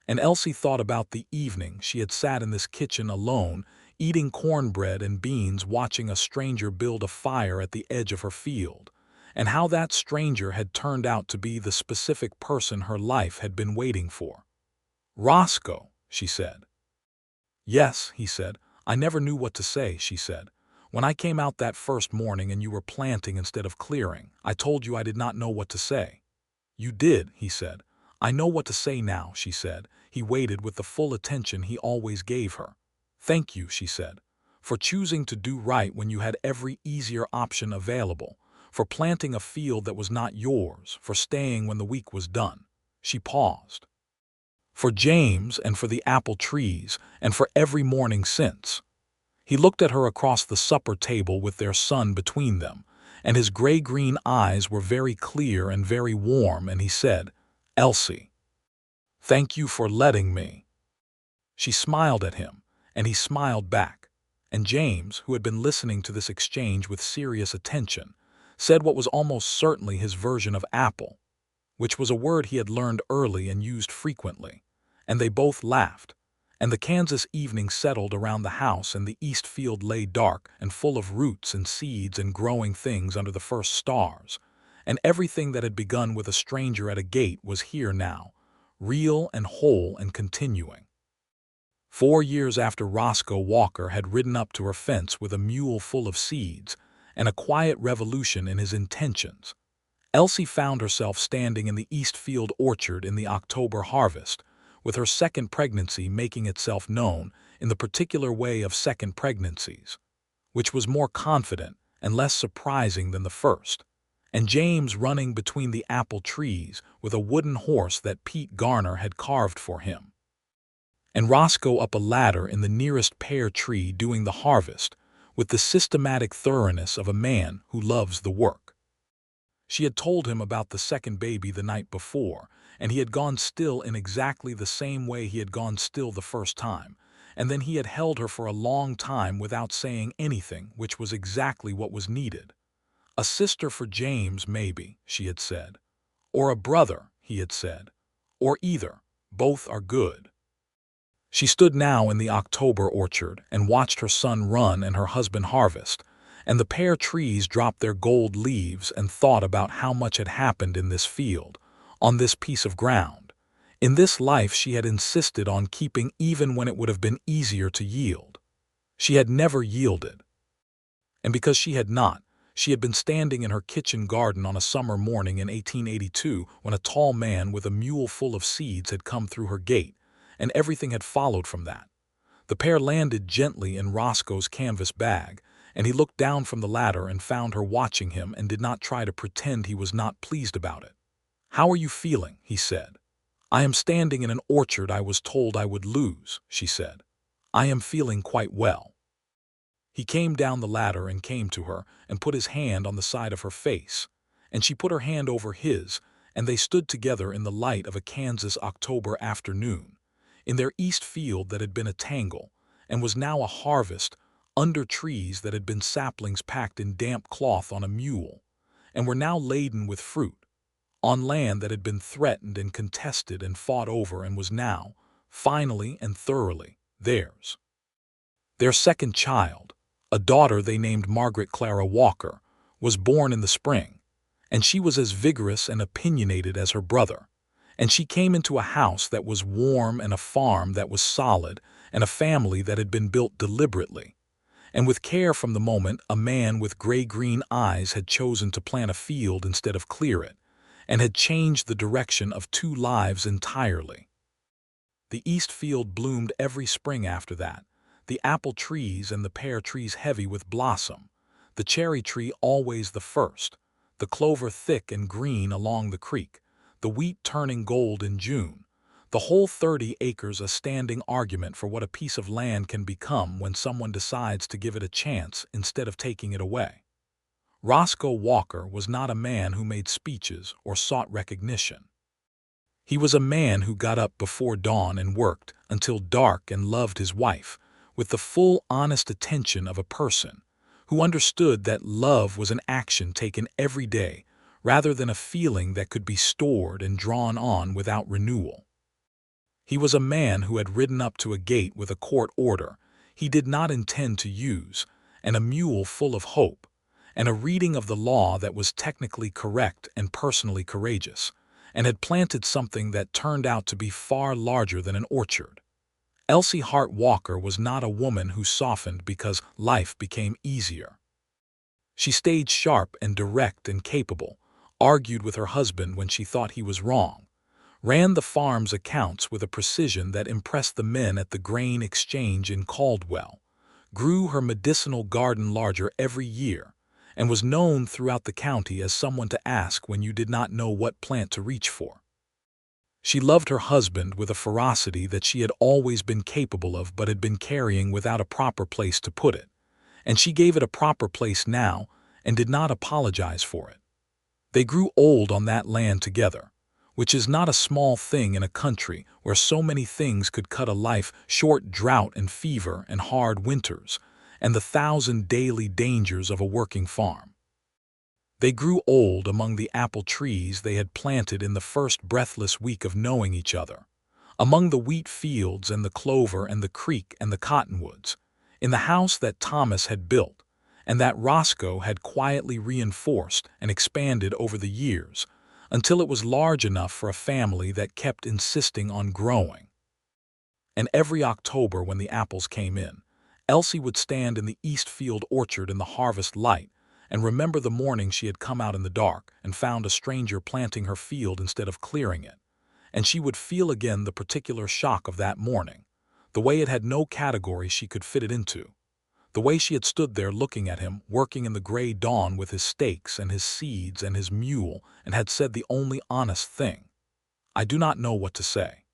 And Elsie thought about the evening she had sat in this kitchen alone, eating cornbread and beans, watching a stranger build a fire at the edge of her field, and how that stranger had turned out to be the specific person her life had been waiting for. "Roscoe," she said. "Yes," he said. "I never knew what to say," she said. "When I came out that first morning and you were planting instead of clearing, I told you I did not know what to say." "You did," he said. "I know what to say now," she said. He waited with the full attention he always gave her. "Thank you," she said, "for choosing to do right when you had every easier option available, for planting a field that was not yours, for staying when the week was done." She paused. "For James and for the apple trees and for every morning since." He looked at her across the supper table with their son between them, and his gray-green eyes were very clear and very warm, and he said, "Elsie, thank you for letting me." She smiled at him, and he smiled back, and James, who had been listening to this exchange with serious attention, said what was almost certainly his version of apple, which was a word he had learned early and used frequently, and they both laughed. And the Kansas evening settled around the house, and the East Field lay dark and full of roots and seeds and growing things under the first stars, and everything that had begun with a stranger at a gate was here now, real and whole and continuing. 4 years after Roscoe Walker had ridden up to her fence with a mule full of seeds and a quiet revolution in his intentions, Elsie found herself standing in the East Field orchard in the October harvest, with her second pregnancy making itself known in the particular way of second pregnancies, which was more confident and less surprising than the first, and James running between the apple trees with a wooden horse that Pete Garner had carved for him, and Roscoe up a ladder in the nearest pear tree doing the harvest with the systematic thoroughness of a man who loves the work. She had told him about the second baby the night before, and he had gone still in exactly the same way he had gone still the first time, and then he had held her for a long time without saying anything, which was exactly what was needed. A sister for James, maybe, she had said. Or a brother, he had said. Or either. Both are good. She stood now in the October orchard and watched her son run and her husband harvest, and the pear trees dropped their gold leaves and thought about how much had happened in this field, on this piece of ground. In this life she had insisted on keeping even when it would have been easier to yield. She had never yielded. And because she had not, she had been standing in her kitchen garden on a summer morning in 1882 when a tall man with a mule full of seeds had come through her gate, and everything had followed from that. The pear landed gently in Roscoe's canvas bag, and he looked down from the ladder and found her watching him and did not try to pretend he was not pleased about it. "How are you feeling?" he said. "I am standing in an orchard I was told I would lose," she said. "I am feeling quite well." He came down the ladder and came to her and put his hand on the side of her face, and she put her hand over his, and they stood together in the light of a Kansas October afternoon, in their east field that had been a tangle, and was now a harvest, under trees that had been saplings packed in damp cloth on a mule, and were now laden with fruit, on land that had been threatened and contested and fought over and was now, finally and thoroughly, theirs. Their second child, a daughter they named Margaret Clara Walker, was born in the spring, and she was as vigorous and opinionated as her brother, and she came into a house that was warm and a farm that was solid and a family that had been built deliberately, and with care from the moment a man with gray-green eyes had chosen to plant a field instead of clear it, and had changed the direction of two lives entirely. The east field bloomed every spring after that, the apple trees and the pear trees heavy with blossom, the cherry tree always the first, the clover thick and green along the creek, the wheat turning gold in June, the whole 30 acres a standing argument for what a piece of land can become when someone decides to give it a chance instead of taking it away. Roscoe Walker was not a man who made speeches or sought recognition. He was a man who got up before dawn and worked until dark and loved his wife, with the full honest attention of a person who understood that love was an action taken every day rather than a feeling that could be stored and drawn on without renewal. He was a man who had ridden up to a gate with a court order he did not intend to use, and a mule full of hope, and a reading of the law that was technically correct and personally courageous, and had planted something that turned out to be far larger than an orchard. Elsie Hart Walker was not a woman who softened because life became easier. She stayed sharp and direct and capable, argued with her husband when she thought he was wrong, ran the farm's accounts with a precision that impressed the men at the grain exchange in Caldwell, grew her medicinal garden larger every year, and was known throughout the county as someone to ask when you did not know what plant to reach for. She loved her husband with a ferocity that she had always been capable of but had been carrying without a proper place to put it, and she gave it a proper place now and did not apologize for it. They grew old on that land together, which is not a small thing in a country where so many things could cut a life short: drought and fever and hard winters, and the 1,000 daily dangers of a working farm. They grew old among the apple trees they had planted in the first breathless week of knowing each other, among the wheat fields and the clover and the creek and the cottonwoods, in the house that Thomas had built, and that Roscoe had quietly reinforced and expanded over the years, until it was large enough for a family that kept insisting on growing. And every October when the apples came in, Elsie would stand in the east field orchard in the harvest light and remember the morning she had come out in the dark and found a stranger planting her field instead of clearing it, and she would feel again the particular shock of that morning, the way it had no category she could fit it into, the way she had stood there looking at him working in the gray dawn with his stakes and his seeds and his mule and had said the only honest thing, "I do not know what to say."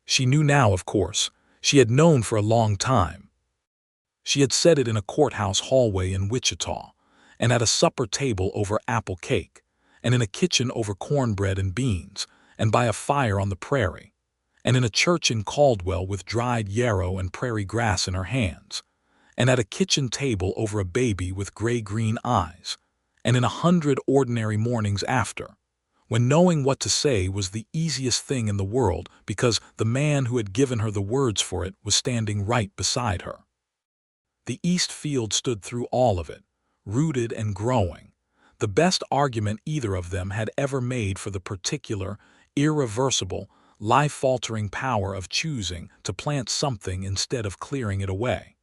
She knew now, of course. She had known for a long time. She had said it in a courthouse hallway in Wichita, and at a supper table over apple cake, and in a kitchen over cornbread and beans, and by a fire on the prairie, and in a church in Caldwell with dried yarrow and prairie grass in her hands, and at a kitchen table over a baby with gray-green eyes, and in 100 ordinary mornings after, when knowing what to say was the easiest thing in the world because the man who had given her the words for it was standing right beside her. The East Field stood through all of it, rooted and growing, the best argument either of them had ever made for the particular, irreversible, life-altering power of choosing to plant something instead of clearing it away.